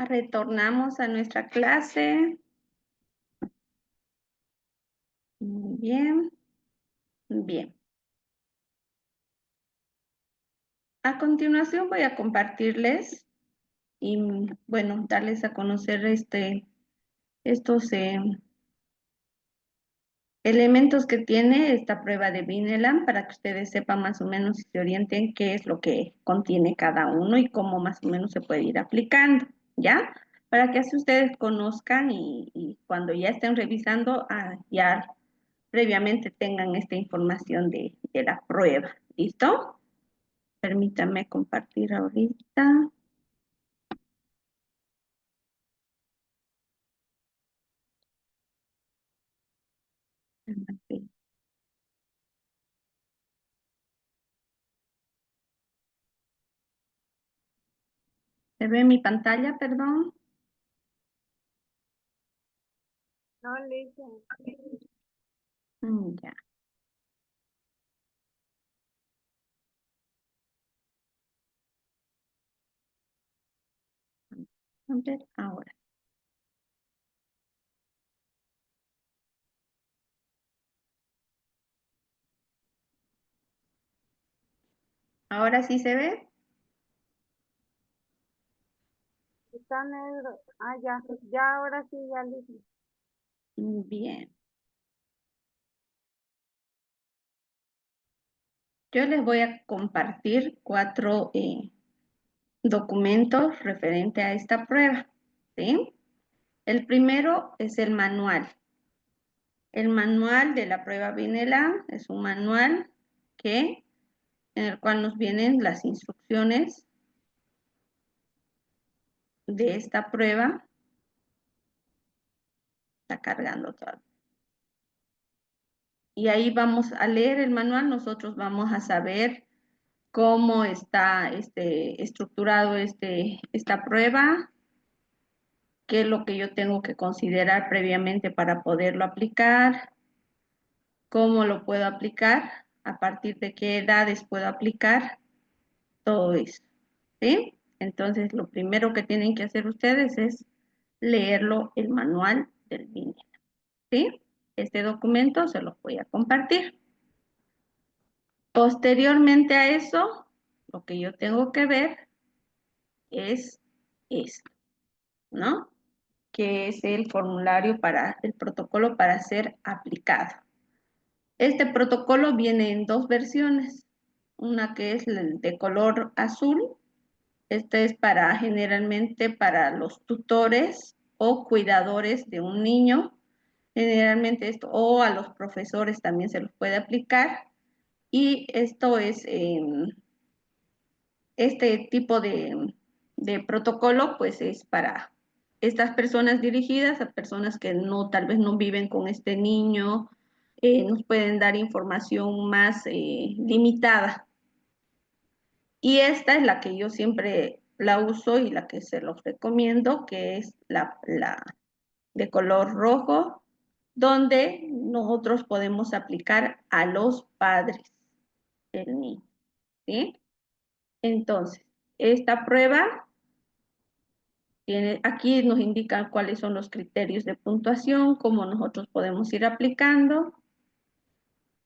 Retornamos a nuestra clase. Muy bien. Bien. A continuación voy a compartirles y, bueno, darles a conocer estos elementos que tiene esta prueba de Vineland para que ustedes sepan más o menos y se orienten qué es lo que contiene cada uno y cómo más o menos se puede ir aplicando, ¿ya? Para que así ustedes conozcan y cuando ya estén revisando, ya previamente tengan esta información de la prueba, ¿listo? Permítanme compartir ahorita. ¿Se ve mi pantalla, perdón? No, listo. Ya. A ver, ahora. ¿Ahora sí se ve? Está negro. Ah, ya. Ya, ahora sí, ya listo. Bien. Yo les voy a compartir 4 documentos referente a esta prueba, ¿sí? El primero es el manual. El manual de la prueba Vineland es un manual en el cual nos vienen las instrucciones de esta prueba. Está cargando todo. Y ahí vamos a leer el manual, nosotros vamos a saber cómo está estructurado esta prueba, qué es lo que yo tengo que considerar previamente para poderlo aplicar, cómo lo puedo aplicar, a partir de qué edades puedo aplicar, todo eso, ¿sí? Entonces, lo primero que tienen que hacer ustedes es leerlo, el manual del BINE, ¿sí? Este documento se los voy a compartir. Posteriormente a eso, lo que yo tengo que ver es esto, ¿no? Que es el formulario el protocolo para ser aplicado. Este protocolo viene en 2 versiones, una que es de color azul, este es generalmente para los tutores o cuidadores de un niño, generalmente esto, o a los profesores también se los puede aplicar, y esto es este tipo de protocolo, pues es para estas personas dirigidas a personas que tal vez no viven con este niño, nos pueden dar información más limitada. Y esta es la que yo siempre la uso y la que se los recomiendo, que es la de color rojo, donde nosotros podemos aplicar a los padres del niño, ¿sí? Entonces, esta prueba aquí nos indican cuáles son los criterios de puntuación, cómo nosotros podemos ir aplicando.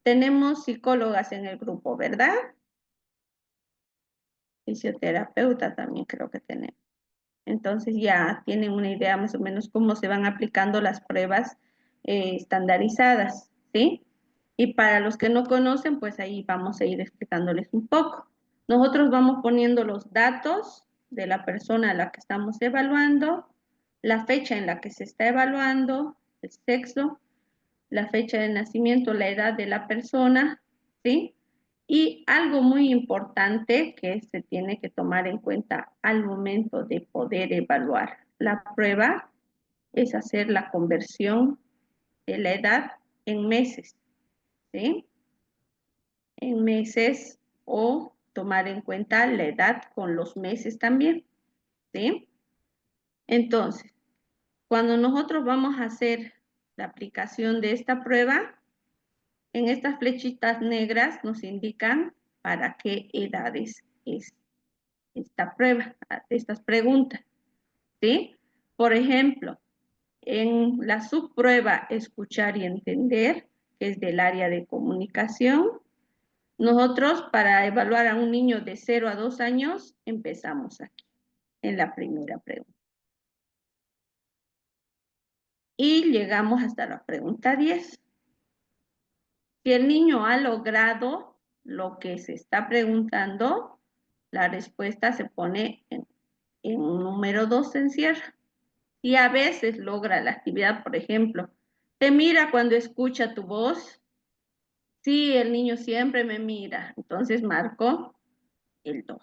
Tenemos psicólogas en el grupo, ¿verdad? Fisioterapeuta también creo que tenemos. Entonces ya tienen una idea más o menos cómo se van aplicando las pruebas estandarizadas, ¿sí? Y para los que no conocen, pues ahí vamos a ir explicándoles un poco. Nosotros vamos poniendo los datos de la persona a la que estamos evaluando, la fecha en la que se está evaluando, el sexo, la fecha de nacimiento, la edad de la persona, ¿sí? Y algo muy importante que se tiene que tomar en cuenta al momento de poder evaluar la prueba es hacer la conversión de la edad en meses, ¿sí? En meses o tomar en cuenta la edad con los meses también, ¿sí? Entonces, cuando nosotros vamos a hacer la aplicación de esta prueba, en estas flechitas negras nos indican para qué edades es esta prueba, estas preguntas. ¿sí? Por ejemplo, en la subprueba escuchar y entender, que es del área de comunicación, nosotros para evaluar a un niño de 0 a 2 años empezamos aquí, en la primera pregunta. Y llegamos hasta la pregunta 10. Si el niño ha logrado lo que se está preguntando, la respuesta se pone en un número 2, se encierra. Y a veces logra la actividad, por ejemplo, te mira cuando escucha tu voz. Sí, el niño siempre me mira, entonces marco el 2.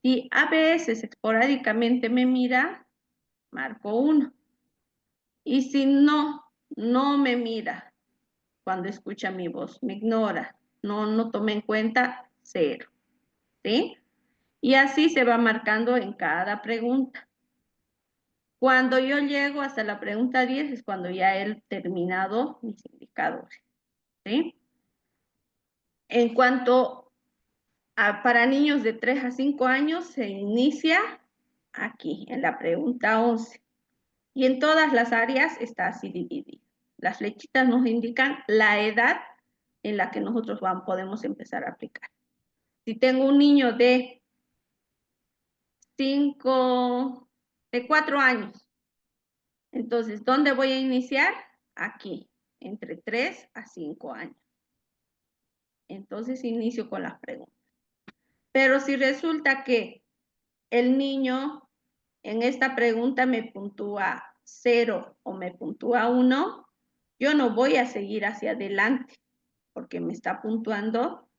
Si a veces esporádicamente me mira, marco 1. Y si no me mira cuando escucha mi voz, me ignora, no tome en cuenta, 0. ¿Sí? Y así se va marcando en cada pregunta. Cuando yo llego hasta la pregunta 10 es cuando ya he terminado mis indicadores. ¿Sí? En cuanto para niños de 3 a 5 años, se inicia aquí, en la pregunta 11. Y en todas las áreas está así dividido. Las flechitas nos indican la edad en la que nosotros podemos empezar a aplicar. Si tengo un niño de 4 años, entonces, ¿dónde voy a iniciar? Aquí, entre 3 a 5 años. Entonces, inicio con las preguntas. Pero si resulta que el niño en esta pregunta me puntúa 0 o me puntúa 1, yo no voy a seguir hacia adelante porque me está puntuando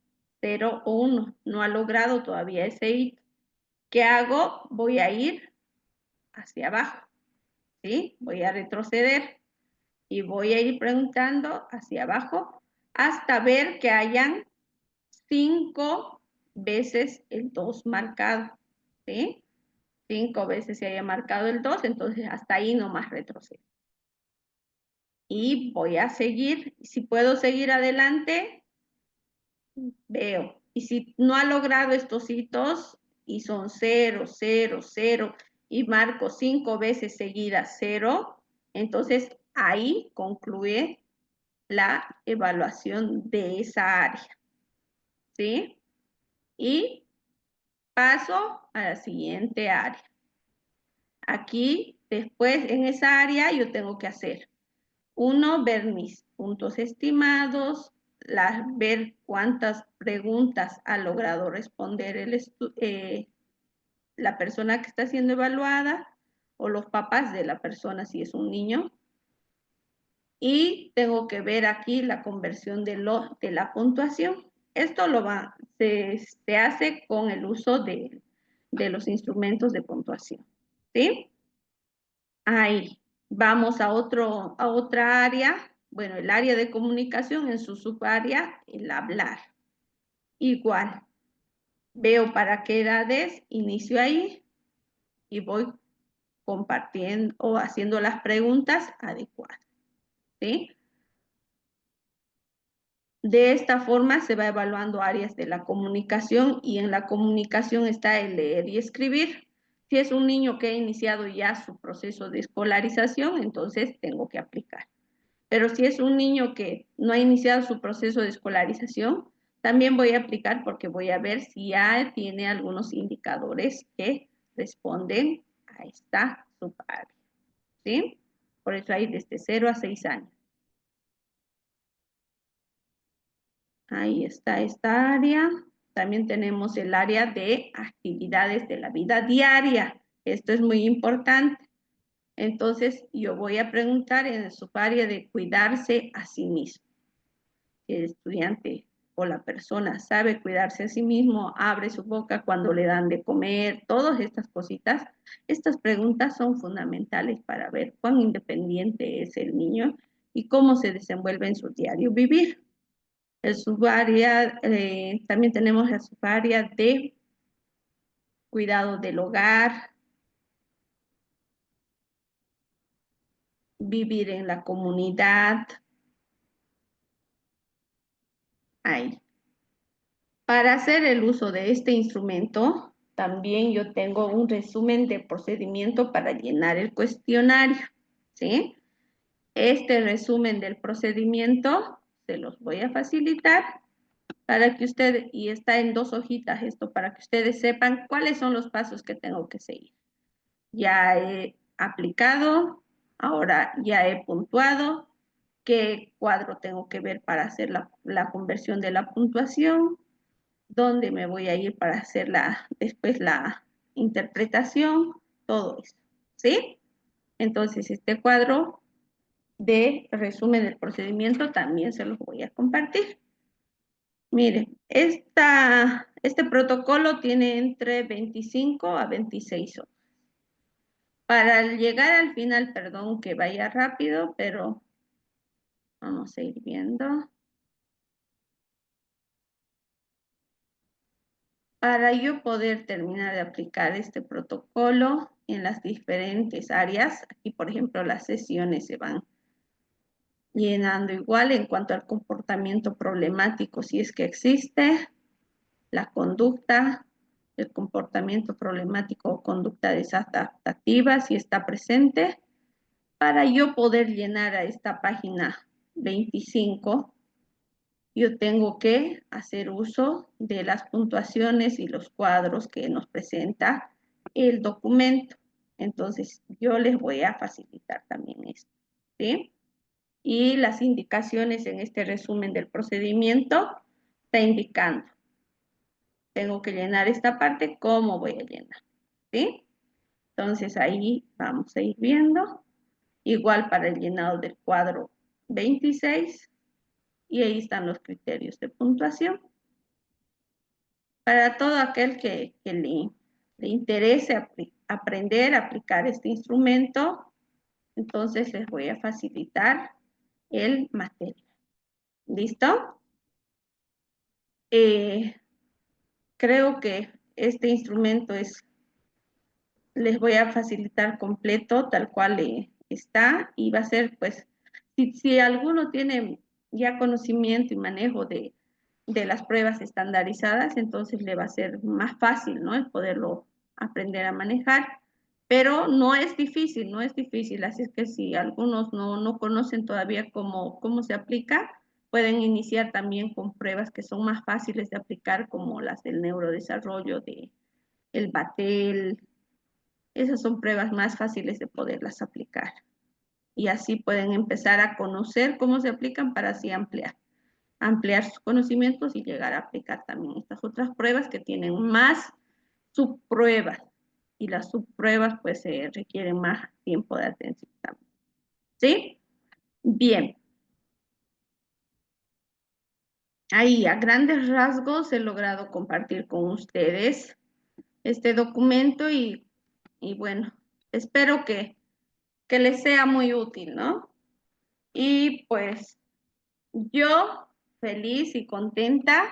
0 o 1. No ha logrado todavía ese hito. ¿Qué hago? Voy a ir hacia abajo, ¿sí? Voy a retroceder y voy a ir preguntando hacia abajo hasta ver que hayan 5 veces el 2 marcado, ¿sí? 5 veces se haya marcado el 2, entonces hasta ahí nomás retrocedo. Y voy a seguir, si puedo seguir adelante, veo. Y si no ha logrado estos hitos y son 0, 0, 0 y marco 5 veces seguidas 0, entonces ahí concluye la evaluación de esa área. ¿Sí? Y paso a la siguiente área. Aquí, después, en esa área, yo tengo que hacer, 1, ver mis puntos estimados, ver cuántas preguntas ha logrado responder la persona que está siendo evaluada o los papás de la persona si es un niño. Y tengo que ver aquí la conversión de la puntuación. Esto se hace con el uso de los instrumentos de puntuación. ¿Sí? Ahí. Vamos a otra área. Bueno, el área de comunicación en su subárea, el hablar. Igual. Veo para qué edades, inicio ahí y voy compartiendo o haciendo las preguntas adecuadas. ¿Sí? De esta forma se va evaluando áreas de la comunicación y en la comunicación está el leer y escribir. Si es un niño que ha iniciado ya su proceso de escolarización, entonces tengo que aplicar. Pero si es un niño que no ha iniciado su proceso de escolarización, también voy a aplicar porque voy a ver si ya tiene algunos indicadores que responden a esta subárea. ¿Sí? Por eso hay desde 0 a 6 años. Ahí está esta área. También tenemos el área de actividades de la vida diaria. Esto es muy importante. Entonces, yo voy a preguntar en su área de cuidarse a sí mismo. Si el estudiante o la persona sabe cuidarse a sí mismo, abre su boca cuando le dan de comer, todas estas cositas. Estas preguntas son fundamentales para ver cuán independiente es el niño y cómo se desenvuelve en su diario vivir. El subárea, también tenemos la subárea de cuidado del hogar, vivir en la comunidad. Ahí. Para hacer el uso de este instrumento, también yo tengo un resumen de procedimiento para llenar el cuestionario, ¿sí? Este resumen del procedimiento se los voy a facilitar para que ustedes, y está en 2 hojitas esto, para que ustedes sepan cuáles son los pasos que tengo que seguir. Ya he aplicado, ahora ya he puntuado, qué cuadro tengo que ver para hacer la conversión de la puntuación, dónde me voy a ir para hacer después la interpretación, todo eso, ¿sí? Entonces, este cuadro de resumen del procedimiento también se los voy a compartir. Miren, este protocolo tiene entre 25 a 26 horas. Para llegar al final, perdón que vaya rápido, pero vamos a ir viendo. Para yo poder terminar de aplicar este protocolo en las diferentes áreas, aquí por ejemplo las sesiones se van llenando igual en cuanto al comportamiento problemático, si es que existe, la conducta, el comportamiento problemático o conducta desadaptativa, si está presente, para yo poder llenar a esta página 25, yo tengo que hacer uso de las puntuaciones y los cuadros que nos presenta el documento. Entonces, yo les voy a facilitar también esto, ¿sí? Y las indicaciones en este resumen del procedimiento está indicando. Tengo que llenar esta parte, ¿cómo voy a llenar? ¿Sí? Entonces, ahí vamos a ir viendo. Igual para el llenado del cuadro 26. Y ahí están los criterios de puntuación. Para todo aquel que le interese aprender a aplicar este instrumento, entonces les voy a facilitar el material. ¿Listo? Creo que este instrumento les voy a facilitar completo, tal cual está, y va a ser, pues, si alguno tiene ya conocimiento y manejo de las pruebas estandarizadas, entonces le va a ser más fácil, ¿no? El poderlo aprender a manejar, pero no es difícil, no es difícil, así es que si algunos no conocen todavía cómo se aplica, pueden iniciar también con pruebas que son más fáciles de aplicar, como las del neurodesarrollo, el Batel. Esas son pruebas más fáciles de poderlas aplicar. Y así pueden empezar a conocer cómo se aplican para así ampliar sus conocimientos y llegar a aplicar también estas otras pruebas que tienen más subpruebas. Y las subpruebas pues requieren más tiempo de atención también. ¿Sí? Bien. Ahí a grandes rasgos he logrado compartir con ustedes este documento y bueno, espero que les sea muy útil, ¿no? Y pues yo feliz y contenta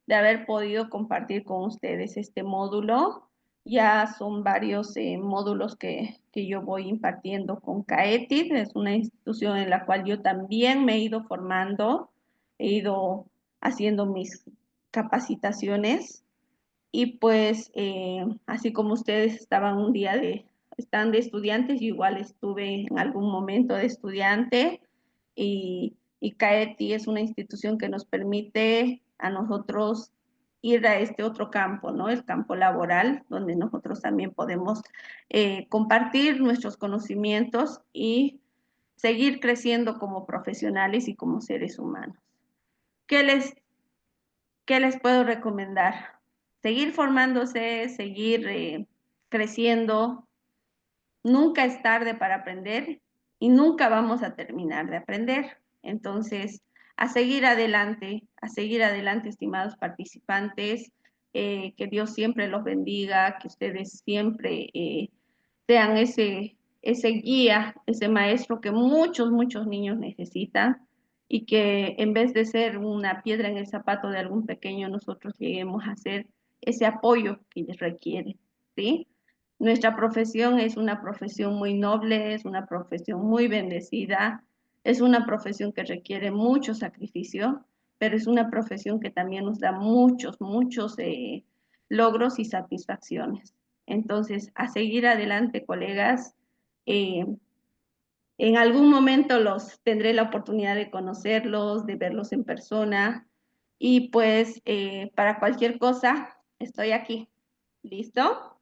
de haber podido compartir con ustedes este módulo. Ya son varios módulos que yo voy impartiendo con CAETID, es una institución en la cual yo también me he ido formando, he ido haciendo mis capacitaciones y pues así como ustedes están de estudiantes, yo igual estuve en algún momento de estudiante y CAETI es una institución que nos permite a nosotros ir a este otro campo, ¿no? El campo laboral, donde nosotros también podemos compartir nuestros conocimientos y seguir creciendo como profesionales y como seres humanos. ¿Qué les puedo recomendar? Seguir formándose, seguir creciendo. Nunca es tarde para aprender y nunca vamos a terminar de aprender. Entonces, a seguir adelante, estimados participantes. Que Dios siempre los bendiga, que ustedes siempre sean ese guía, ese maestro que muchos, muchos niños necesitan y que en vez de ser una piedra en el zapato de algún pequeño, nosotros lleguemos a ser ese apoyo que les requiere, ¿sí? Nuestra profesión es una profesión muy noble, es una profesión muy bendecida, es una profesión que requiere mucho sacrificio, pero es una profesión que también nos da muchos, muchos logros y satisfacciones. Entonces, a seguir adelante, colegas. En algún momento los tendré la oportunidad de conocerlos, de verlos en persona y pues para cualquier cosa estoy aquí. ¿Listo?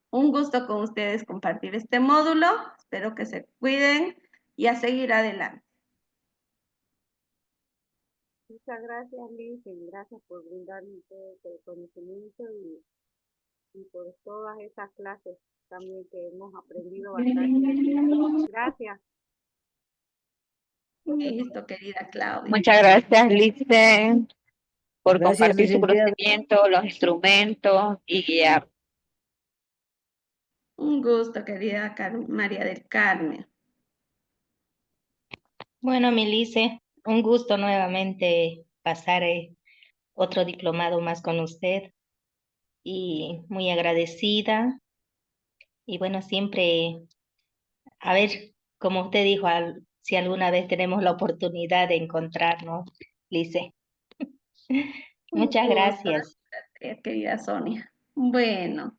Un gusto con ustedes compartir este módulo. Espero que se cuiden y a seguir adelante. Muchas gracias, Liz, y gracias por brindarme todo este conocimiento y por todas esas clases también que hemos aprendido bastante. Gracias. Listo, querida Claudia. Muchas gracias, Lice, por Gracias, compartir su licenciada. conocimiento, los instrumentos y guiar. Un gusto, querida María del Carmen. Bueno, Milice, un gusto nuevamente pasar otro diplomado más con usted y muy agradecida. Y bueno, siempre, a ver, como usted dijo, si alguna vez tenemos la oportunidad de encontrarnos, Lice. Un Muchas gusto, gracias. querida Sonia. Bueno,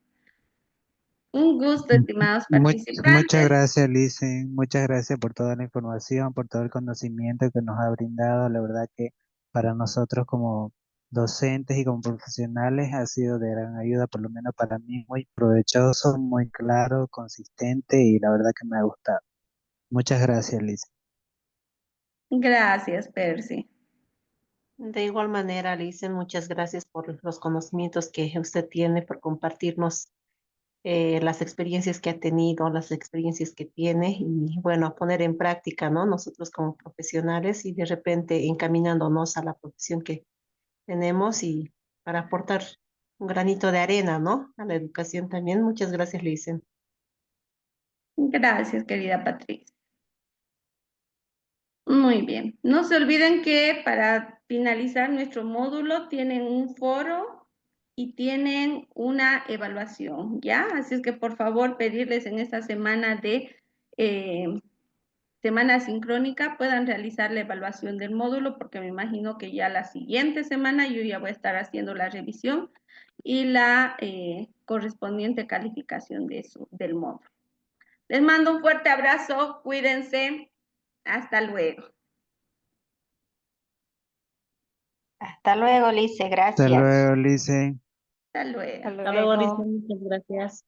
un gusto, estimados Muchas participantes. gracias, Lice. Muchas gracias por toda la información, por todo el conocimiento que nos ha brindado. La verdad que para nosotros como docentes y como profesionales ha sido de gran ayuda, por lo menos para mí, muy provechoso, muy claro, consistente y la verdad que me ha gustado. Muchas gracias, Lice. Gracias, Percy. De igual manera, Alicia, muchas gracias por los conocimientos que usted tiene, por compartirnos las experiencias que ha tenido, las experiencias que tiene y bueno, a poner en práctica, ¿no? Nosotros como profesionales y de repente encaminándonos a la profesión que tenemos y para aportar un granito de arena, ¿no? A la educación también. Muchas gracias, Lice. Gracias, querida Patricia. Muy bien. No se olviden que para finalizar nuestro módulo tienen un foro y tienen una evaluación, ¿ya? Así es que por favor pedirles en esta semana de eh, semana sincrónica puedan realizar la evaluación del módulo porque me imagino que ya la siguiente semana yo ya voy a estar haciendo la revisión y la correspondiente calificación del módulo. Les mando un fuerte abrazo, cuídense, hasta luego. Hasta luego, Lice, Hasta gracias. luego, Lice. Hasta luego. Hasta Hasta luego, Alicia. luego. Muchas gracias.